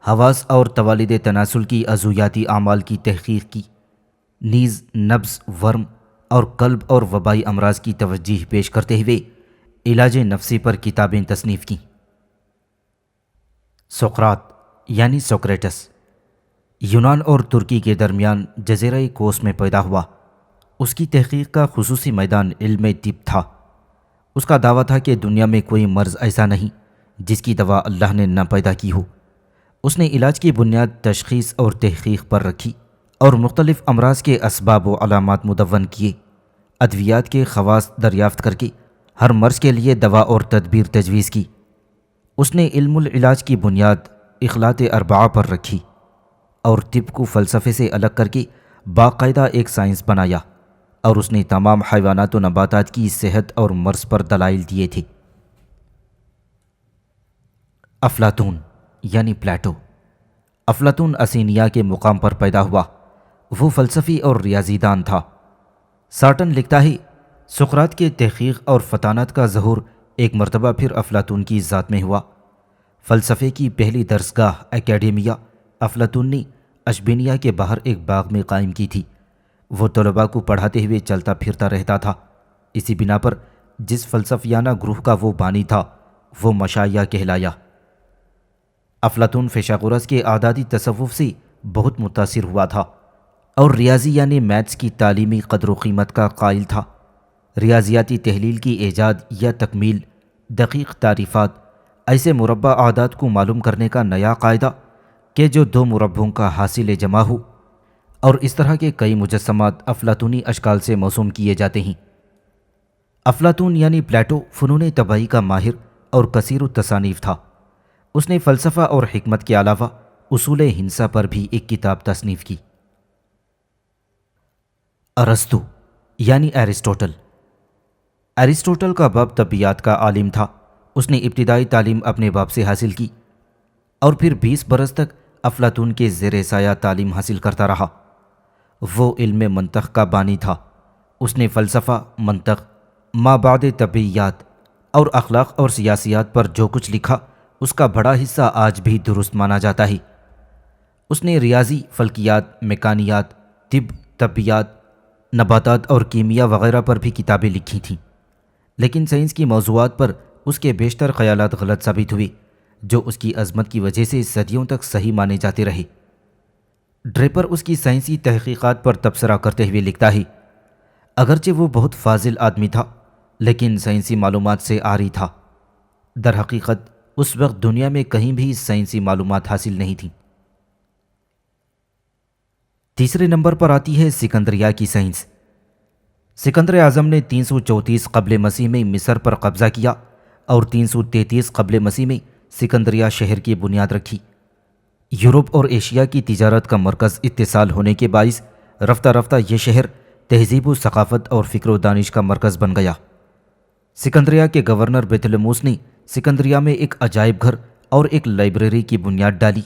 حواس اور توالد تناسل کی عضویاتی اعمال کی تحقیق کی، نیز نبض، ورم اور قلب اور وبائی امراض کی توجہ پیش کرتے ہوئے علاج نفسی پر کتابیں تصنیف کیں۔ سقراط یعنی سوکریٹس یونان اور ترکی کے درمیان جزیرہ کوس میں پیدا ہوا۔ اس کی تحقیق کا خصوصی میدان علم طب تھا۔ اس کا دعویٰ تھا کہ دنیا میں کوئی مرض ایسا نہیں جس کی دوا اللہ نے نہ پیدا کی ہو۔ اس نے علاج کی بنیاد تشخیص اور تحقیق پر رکھی اور مختلف امراض کے اسباب و علامات مدون کیے، ادویات کے خواص دریافت کر کے ہر مرض کے لیے دوا اور تدبیر تجویز کی۔ اس نے علم العلاج کی بنیاد اخلاط اربعہ پر رکھی اور طب کو فلسفے سے الگ کر کے باقاعدہ ایک سائنس بنایا، اور اس نے تمام حیوانات و نباتات کی صحت اور مرض پر دلائل دیے تھے۔ افلاطون یعنی پلیٹو، افلاطون اسینیا کے مقام پر پیدا ہوا۔ وہ فلسفی اور ریاضی دان تھا۔ سارٹن لکھتا ہے، سقراط کے تحقیق اور فطانت کا ظہور ایک مرتبہ پھر افلاطون کی ذات میں ہوا۔ فلسفے کی پہلی درسگاہ اکیڈیمیا افلاطون نے اشبینیا کے باہر ایک باغ میں قائم کی تھی۔ وہ طلباء کو پڑھاتے ہوئے چلتا پھرتا رہتا تھا۔ اسی بنا پر جس فلسفیانہ گروہ کا وہ بانی تھا وہ مشائیہ کہلایا۔ افلاطون فیثاغورس کے اعدادی تصوف سے بہت متاثر ہوا تھا اور ریاضی یعنی میتھس کی تعلیمی قدر و قیمت کا قائل تھا۔ ریاضیاتی تحلیل کی ایجاد یا تکمیل، دقیق تعریفات، ایسے مربع اعداد کو معلوم کرنے کا نیا قاعدہ کہ جو دو مربعوں کا حاصل جمع ہو، اور اس طرح کے کئی مجسمات افلاطونی اشکال سے موسوم کیے جاتے ہیں۔ افلاطون یعنی پلیٹو فنون طباعی کا ماہر اور کثیر التصانیف تھا۔ اس نے فلسفہ اور حکمت کے علاوہ اصول ہندسہ پر بھی ایک کتاب تصنیف کی۔ ارسطو یعنی ایرسٹوٹل، ایرسٹوٹل کا باپ طبیعیات کا عالم تھا۔ اس نے ابتدائی تعلیم اپنے باپ سے حاصل کی اور پھر 20 برس تک افلاطون کے زیر سایہ تعلیم حاصل کرتا رہا۔ وہ علم منطق کا بانی تھا۔ اس نے فلسفہ، منطق، مابعد طبیعیات اور اخلاق اور سیاسیات پر جو کچھ لکھا اس کا بڑا حصہ آج بھی درست مانا جاتا ہے۔ اس نے ریاضی، فلکیات، میکانیات، طب، طبیعیات، نباتات اور کیمیا وغیرہ پر بھی کتابیں لکھی تھیں، لیکن سائنس کی موضوعات پر اس کے بیشتر خیالات غلط ثابت ہوئے، جو اس کی عظمت کی وجہ سے صدیوں تک صحیح مانے جاتے رہے۔ ڈریپر اس کی سائنسی تحقیقات پر تبصرہ کرتے ہوئے لکھتا ہے، اگرچہ وہ بہت فاضل آدمی تھا لیکن سائنسی معلومات سے عاری تھا۔ در حقیقت اس وقت دنیا میں کہیں بھی سائنسی معلومات حاصل نہیں تھیں۔ تیسرے نمبر پر آتی ہے سکندریہ کی سائنس۔ سکندر اعظم نے 334 قبل مسیح میں مصر پر قبضہ کیا اور 333 قبل مسیح میں سکندریہ شہر کی بنیاد رکھی۔ یورپ اور ایشیا کی تجارت کا مرکز اتصال ہونے کے باعث رفتہ رفتہ یہ شہر تہذیب و ثقافت اور فکر و دانش کا مرکز بن گیا۔ سکندریہ کے گورنر بیتھلموس نے سکندریہ میں ایک عجائب گھر اور ایک لائبریری کی بنیاد ڈالی۔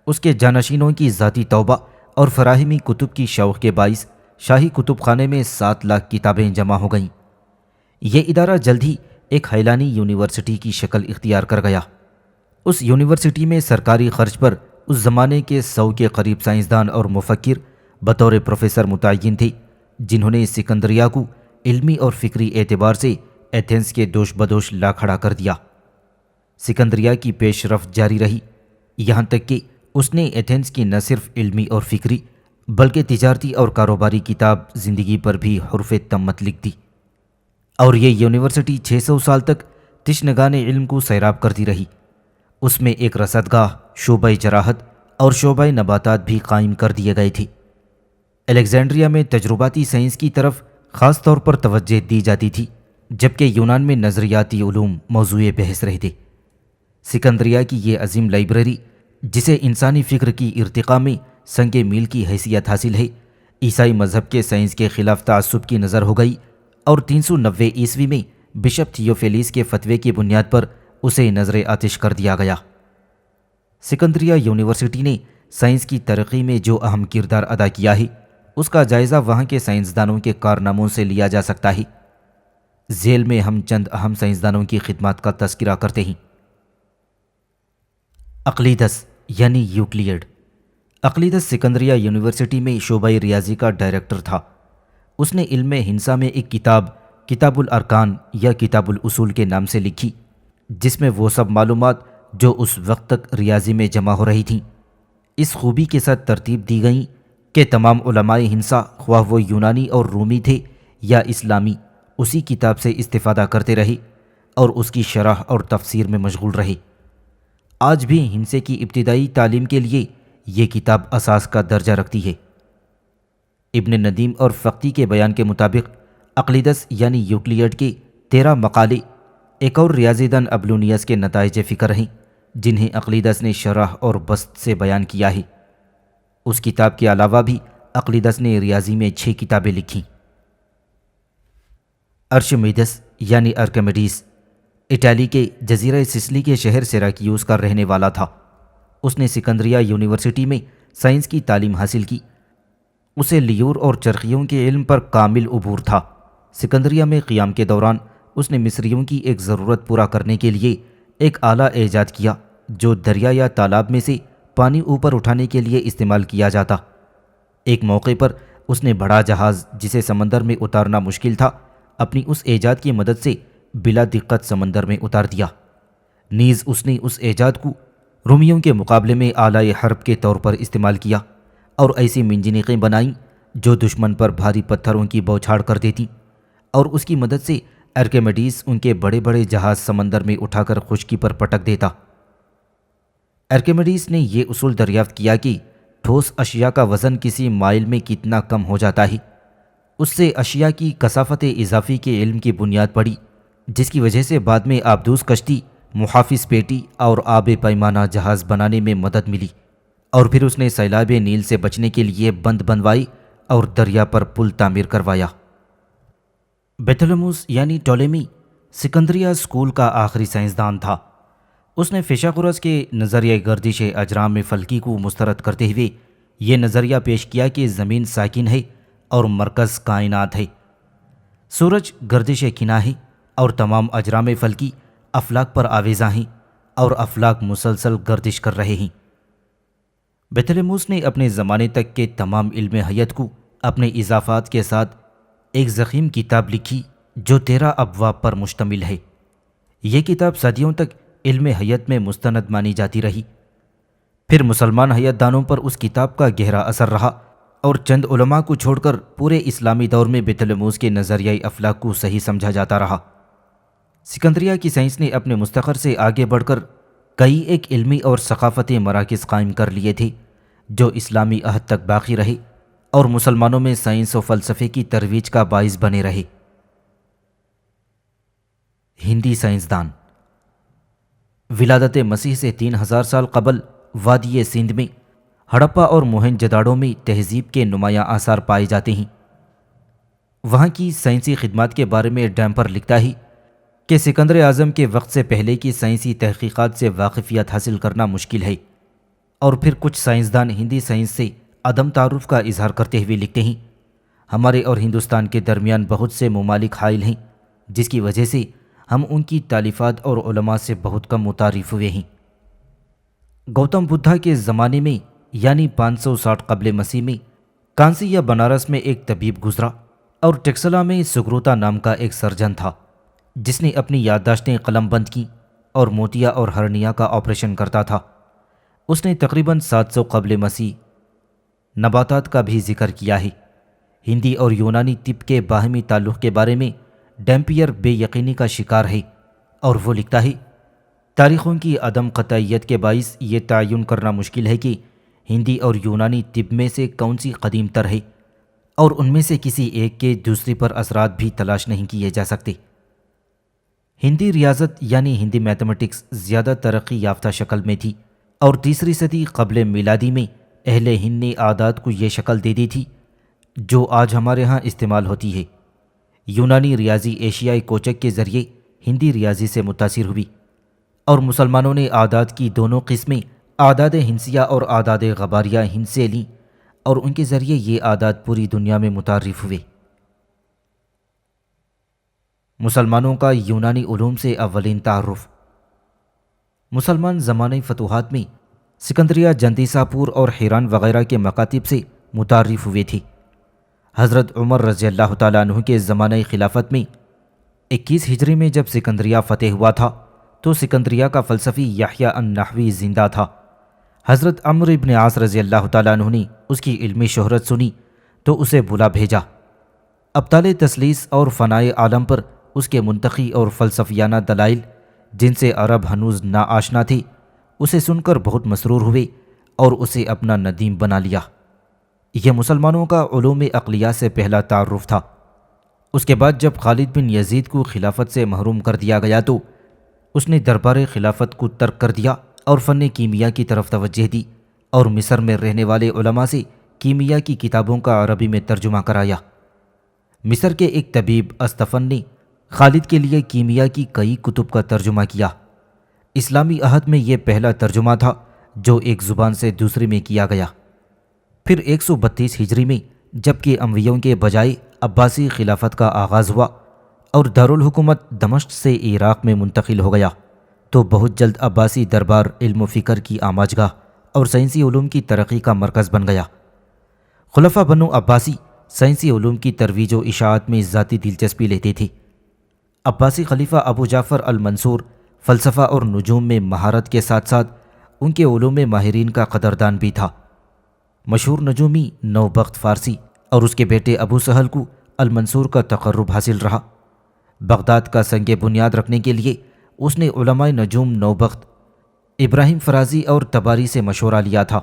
اس کے جانشینوں کی ذاتی توبہ اور فراہمی کتب کی شوق کے باعث شاہی کتب خانے میں 7 لاکھ کتابیں جمع ہو گئیں۔ یہ ادارہ جلد ہی ایک حیلانی یونیورسٹی کی شکل اختیار کر گیا۔ اس یونیورسٹی میں سرکاری خرچ پر اس زمانے کے 100 کے قریب سائنسدان اور مفکر بطور پروفیسر متعین تھے، جنہوں نے سکندریہ کو علمی اور فکری اعتبار سے ایتھنز کے دوش بدوش لا کھڑا کر دیا۔ سکندریہ کی پیش رفت جاری رہی، یہاں تک کہ اس نے ایتھنز کی نہ صرف علمی اور فکری بلکہ تجارتی اور کاروباری کتاب زندگی پر بھی حرف تمت لکھ دی، اور یہ یونیورسٹی 600 سال تک تشنگان علم کو سیراب کرتی رہی۔ اس میں ایک رصدگاہ، شعبہ جراحت اور شعبہ نباتات بھی قائم کر دیے گئے تھے۔ الیگزینڈریا میں تجرباتی سائنس کی طرف خاص طور پر توجہ دی جاتی تھی، جبکہ یونان میں نظریاتی علوم موضوع بحث رہے تھے۔ سکندریہ کی یہ عظیم لائبریری، جسے انسانی فکر کی ارتقاء میں سنگ میل کی حیثیت حاصل ہے، عیسائی مذہب کے سائنس کے خلاف تعصب کی نظر ہو گئی، اور 390 عیسوی میں بشپ تھیوفیلیس کے فتوے کی بنیاد پر اسے نظر آتش کر دیا گیا۔ سکندریہ یونیورسٹی نے سائنس کی ترقی میں جو اہم کردار ادا کیا ہے، اس کا جائزہ وہاں کے سائنسدانوں کے کارناموں سے لیا جا سکتا ہے۔ ذیل میں ہم چند اہم سائنسدانوں کی خدمات کا تذکرہ کرتے ہیں۔ اقلیدس یعنی یوکلیڈ۔ اقلیدس سکندریہ یونیورسٹی میں شعبہ ریاضی کا ڈائریکٹر تھا۔ اس نے علم ہندسہ میں ایک کتاب الارکان یا کتاب الاصول کے نام سے لکھی، جس میں وہ سب معلومات جو اس وقت تک ریاضی میں جمع ہو رہی تھیں اس خوبی کے ساتھ ترتیب دی گئیں کہ تمام علماء ہندسہ، خواہ وہ یونانی اور رومی تھے یا اسلامی، اسی کتاب سے استفادہ کرتے رہے اور اس کی شرح اور تفسیر میں مشغول رہے۔ آج بھی ہندسے کی ابتدائی تعلیم کے لیے یہ کتاب اساس کا درجہ رکھتی ہے۔ ابن ندیم اور فقطی کے بیان کے مطابق اقلیدس یعنی یوکلیڈ کے 13 مقالے ایک اور ریاضی دان ابلونیس کے نتائج فکر ہیں، جنہیں اقلیدس نے شرح اور بسط سے بیان کیا ہے۔ اس کتاب کے علاوہ بھی اقلیدس نے ریاضی میں 6 کتابیں لکھیں۔ ارشمیدس یعنی ارکمیڈیز اٹالی کے جزیرہ سسلی کے شہر سیراکیوس کا رہنے والا تھا۔ اس نے سکندریہ یونیورسٹی میں سائنس کی تعلیم حاصل کی۔ اسے لیور اور چرخیوں کے علم پر کامل عبور تھا۔ سکندریہ میں قیام کے دوران اس نے مصریوں کی ایک ضرورت پورا کرنے کے لیے ایک آلہ ایجاد کیا جو دریا یا تالاب میں سے پانی اوپر اٹھانے کے لیے استعمال کیا جاتا۔ ایک موقع پر اس نے بڑا جہاز جسے سمندر میں اتارنا مشکل تھا، اپنی اس ایجاد کی مدد سے بلا دقت سمندر میں اتار دیا۔ نیز اس نے اس ایجاد کو رومیوں کے مقابلے میں آلہ حرب کے طور پر استعمال کیا اور ایسی منجنیقیں بنائیں جو دشمن پر بھاری پتھروں کی بوچھاڑ کر دیتی، اور اس کی مدد سے ارکمیڈیز ان کے بڑے بڑے جہاز سمندر میں اٹھا کر خشکی پر پٹک دیتا۔ ارکمیڈیز نے یہ اصول دریافت کیا کہ ٹھوس اشیاء کا وزن کسی مائل میں کتنا کم ہو جاتا ہے۔ اس سے اشیاء کی کثافت اضافی کے علم کی بنیاد پڑی، جس کی وجہ سے بعد میں آبدوز کشتی، محافظ پیٹی اور آب پیمانہ جہاز بنانے میں مدد ملی، اور پھر اس نے سیلاب نیل سے بچنے کے لیے بند بنوائی اور دریا پر پل تعمیر کروایا۔ بیتھلموس یعنی ٹولمی سکندریہ اسکول کا آخری سائنسدان تھا۔ اس نے فیثاغورس کے نظریہ گردش اجرام فلکی کو مسترد کرتے ہوئے یہ نظریہ پیش کیا کہ زمین ساکن ہے اور مرکز کائنات ہے، سورج گردش کنا ہے اور تمام اجرام فلکی افلاک پر آویزاں ہیں اور افلاک مسلسل گردش کر رہے ہیں۔ بیتھلموس نے اپنے زمانے تک کے تمام علم حیات کو اپنے اضافات کے ساتھ ایک ضخیم کتاب لکھی جو 13 ابواب پر مشتمل ہے۔ یہ کتاب صدیوں تک علم حیات میں مستند مانی جاتی رہی۔ پھر مسلمان حیات دانوں پر اس کتاب کا گہرا اثر رہا، اور چند علماء کو چھوڑ کر پورے اسلامی دور میں بیتھلموس کے نظریہ افلاک کو صحیح سمجھا جاتا رہا۔ سکندریہ کی سائنس نے اپنے مستقر سے آگے بڑھ کر کئی ایک علمی اور ثقافتی مراکز قائم کر لیے تھے جو اسلامی عہد تک باقی رہے اور مسلمانوں میں سائنس و فلسفے کی ترویج کا باعث بنے رہے۔ ہندی سائنسدان ولادت مسیح سے 3000 سال قبل وادی سندھ میں ہڑپا اور موہن جداڑو میں تہذیب کے نمایاں آثار پائے جاتے ہیں۔ وہاں کی سائنسی خدمات کے بارے میں ڈیمپر لکھتا ہے کہ سکندر اعظم کے وقت سے پہلے کی سائنسی تحقیقات سے واقفیت حاصل کرنا مشکل ہے، اور پھر کچھ سائنسدان ہندی سائنس سے عدم تعارف کا اظہار کرتے ہوئے لکھتے ہیں، ہمارے اور ہندوستان کے درمیان بہت سے ممالک حائل ہیں جس کی وجہ سے ہم ان کی تالیفات اور علماء سے بہت کم متعارف ہوئے ہیں۔ گوتم بدھا کے زمانے میں یعنی 560 قبل مسیح میں کانسی یا بنارس میں ایک طبیب گزرا اور ٹیکسلا میں سگروتا نام کا ایک سرجن تھا جس نے اپنی یادداشتیں قلم بند کی اور موتیا اور ہرنیا کا آپریشن کرتا تھا۔ اس نے تقریباً 700 قبل مسیح نباتات کا بھی ذکر کیا ہے۔ ہندی اور یونانی طب کے باہمی تعلق کے بارے میں ڈیمپیئر بے یقینی کا شکار ہے اور وہ لکھتا ہے، تاریخوں کی عدم قطعیت کے باعث یہ تعین کرنا مشکل ہے کہ ہندی اور یونانی طب میں سے کون سی قدیم تر ہے، اور ان میں سے کسی ایک کے دوسری پر اثرات بھی تلاش نہیں کیے جا سکتے۔ ہندی ریاضت یعنی ہندی میتھمیٹکس زیادہ ترقی یافتہ شکل میں تھی، اور 3 صدی قبل میلادی میں اہل ہند نے عادات کو یہ شکل دے دی تھی جو آج ہمارے ہاں استعمال ہوتی ہے۔ یونانی ریاضی ایشیائی کوچک کے ذریعے ہندی ریاضی سے متاثر ہوئی، اور مسلمانوں نے اعداد کی دونوں قسمیں اعداد ہندسیہ اور اعداد غباریہ ہند سے لیں، اور ان کے ذریعے یہ اعداد پوری دنیا میں متعارف ہوئے۔ مسلمانوں کا یونانی علوم سے اولین تعارف۔ مسلمان زمانۂ فتوحات میں سکندریہ، جندیسا پور اور حیران وغیرہ کے مکاتب سے متعارف ہوئے تھے۔ حضرت عمر رضی اللہ تعالیٰ عنہ کے زمانہ خلافت میں 21 ہجری میں جب سکندریہ فتح ہوا تھا تو سکندریہ کا فلسفی یحییٰ النحوی زندہ تھا۔ حضرت عمرو بن عاص رضی اللہ تعالیٰ عنہ نے اس کی علمی شہرت سنی تو اسے بلا بھیجا۔ ابطال تثلیث اور فنائے عالم پر اس کے منطقی اور فلسفیانہ دلائل جن سے عرب ہنوز ناآشنا تھے اسے سن کر بہت مسرور ہوئے اور اسے اپنا ندیم بنا لیا۔ یہ مسلمانوں کا علوم عقلیہ سے پہلا تعارف تھا۔ اس کے بعد جب خالد بن یزید کو خلافت سے محروم کر دیا گیا تو اس نے دربار خلافت کو ترک کر دیا اور فن کیمیا کی طرف توجہ دی، اور مصر میں رہنے والے علماء سے کیمیا کی کتابوں کا عربی میں ترجمہ کرایا۔ مصر کے ایک طبیب استفن نے خالد کے لیے کیمیا کی کئی کتب کا ترجمہ کیا۔ اسلامی عہد میں یہ پہلا ترجمہ تھا جو ایک زبان سے دوسری میں کیا گیا۔ پھر 132 ہجری میں جبکہ امویوں کے بجائے عباسی خلافت کا آغاز ہوا اور دارالحکومت دمشق سے عراق میں منتقل ہو گیا تو بہت جلد عباسی دربار علم و فکر کی آماجگاہ اور سائنسی علوم کی ترقی کا مرکز بن گیا۔ خلفاء بنو عباسی سائنسی علوم کی ترویج و اشاعت میں ذاتی دلچسپی لیتے تھے۔ عباسی خلیفہ ابو جعفر المنصور فلسفہ اور نجوم میں مہارت کے ساتھ ساتھ ان کے علوم ماہرین کا قدردان بھی تھا۔ مشہور نجومی نوبخت فارسی اور اس کے بیٹے ابو سہل کو المنصور کا تقرب حاصل رہا۔ بغداد کا سنگ بنیاد رکھنے کے لیے اس نے علماء نجوم نوبخت ابراہیم فرازی اور تباری سے مشورہ لیا تھا۔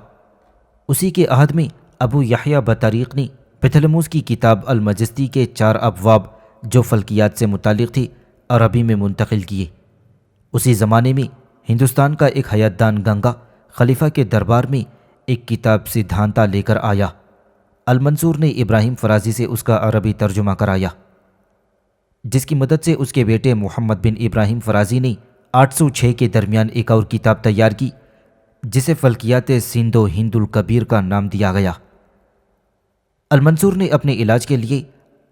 اسی کے عہد میں ابو یحییٰ بطریق نے پتھلموس کی کتاب المجستی کے 4 ابواب جو فلکیات سے متعلق تھے عربی میں منتقل کیے۔ اسی زمانے میں ہندوستان کا ایک حیات دان گنگا خلیفہ کے دربار میں ایک کتاب سدھانتا لے کر آیا۔ المنصور نے ابراہیم فرازی سے اس کا عربی ترجمہ کرایا، جس کی مدد سے اس کے بیٹے محمد بن ابراہیم فرازی نے 806 کے درمیان ایک اور کتاب تیار کی جسے فلکیات سندھ و ہند الکبیر کا نام دیا گیا۔ المنصور نے اپنے علاج کے لیے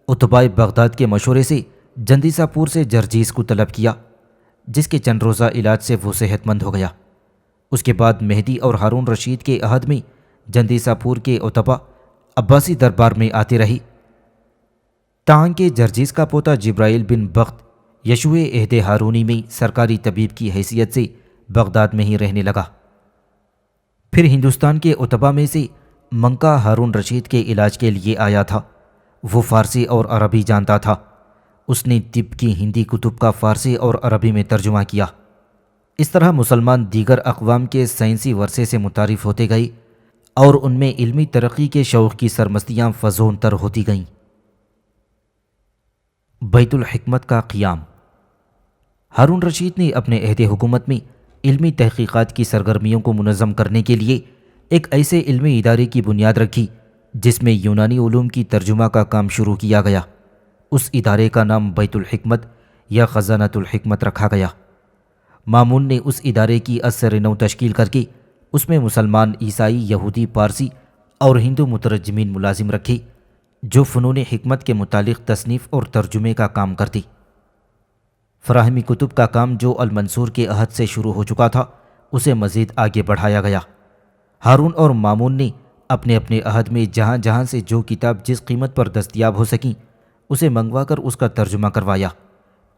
اتباع بغداد کے مشورے سے جندیسا پور سے جرجیس کو طلب کیا، جس کے چند روزہ علاج سے وہ صحت مند ہو گیا۔ اس کے بعد مہدی اور ہارون رشید کے عہد میں جندیسا پور کے اتباع عباسی دربار میں آتے رہی، تاکہ جرجیس کا پوتا جبرائیل بن بخت یشوع عہد ہارونی میں سرکاری طبیب کی حیثیت سے بغداد میں ہی رہنے لگا۔ پھر ہندوستان کے اتباع میں سے منکا ہارون رشید کے علاج کے لیے آیا تھا۔ وہ فارسی اور عربی جانتا تھا۔ اس نے طب کی ہندی کتب کا فارسی اور عربی میں ترجمہ کیا۔ اس طرح مسلمان دیگر اقوام کے سائنسی ورثے سے متعارف ہوتے گئے اور ان میں علمی ترقی کے شوق کی سرمستیاں فزون تر ہوتی گئیں۔ بیت الحکمت کا قیام۔ ہارون رشید نے اپنے عہد حکومت میں علمی تحقیقات کی سرگرمیوں کو منظم کرنے کے لیے ایک ایسے علمی ادارے کی بنیاد رکھی جس میں یونانی علوم کی ترجمہ کا کام شروع کیا گیا۔ اس ادارے کا نام بیت الحکمت یا خزانۃ الحکمت رکھا گیا۔ مامون نے اس ادارے کی اثر نو تشکیل کر کے اس میں مسلمان، عیسائی، یہودی، پارسی اور ہندو مترجمین ملازم رکھے جو فنون حکمت کے متعلق تصنیف اور ترجمے کا کام کرتے۔ فراہمی کتب کا کام جو المنصور کے عہد سے شروع ہو چکا تھا اسے مزید آگے بڑھایا گیا۔ ہارون اور مامون نے اپنے اپنے عہد میں جہاں جہاں سے جو کتاب جس قیمت پر دستیاب ہو سکیں اسے منگوا کر اس کا ترجمہ کروایا،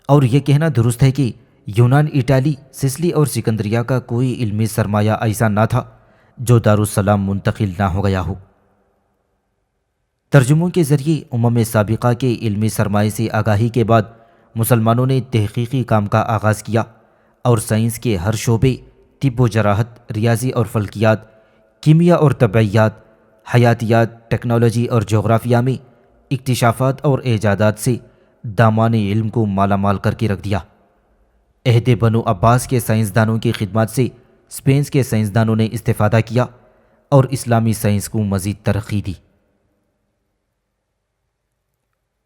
اور یہ کہنا درست ہے کہ یونان، اٹالی، سسلی اور سکندریہ کا کوئی علمی سرمایہ ایسا نہ تھا جو دارالسلام منتقل نہ ہو گیا ہو۔ ترجموں کے ذریعے امم سابقہ کے علمی سرمایے سے آگاہی کے بعد مسلمانوں نے تحقیقی کام کا آغاز کیا اور سائنس کے ہر شعبے، طب و جراحت، ریاضی اور فلکیات، کیمیا اور طبیعیات، حیاتیات، ٹیکنالوجی اور جغرافیہ میں اکتشافات اور ایجادات سے دامان علم کو مالا مال کر کے رکھ دیا۔ عہد بنو عباس کے سائنسدانوں کی خدمات سے اسپین کے سائنسدانوں نے استفادہ کیا اور اسلامی سائنس کو مزید ترقی دی۔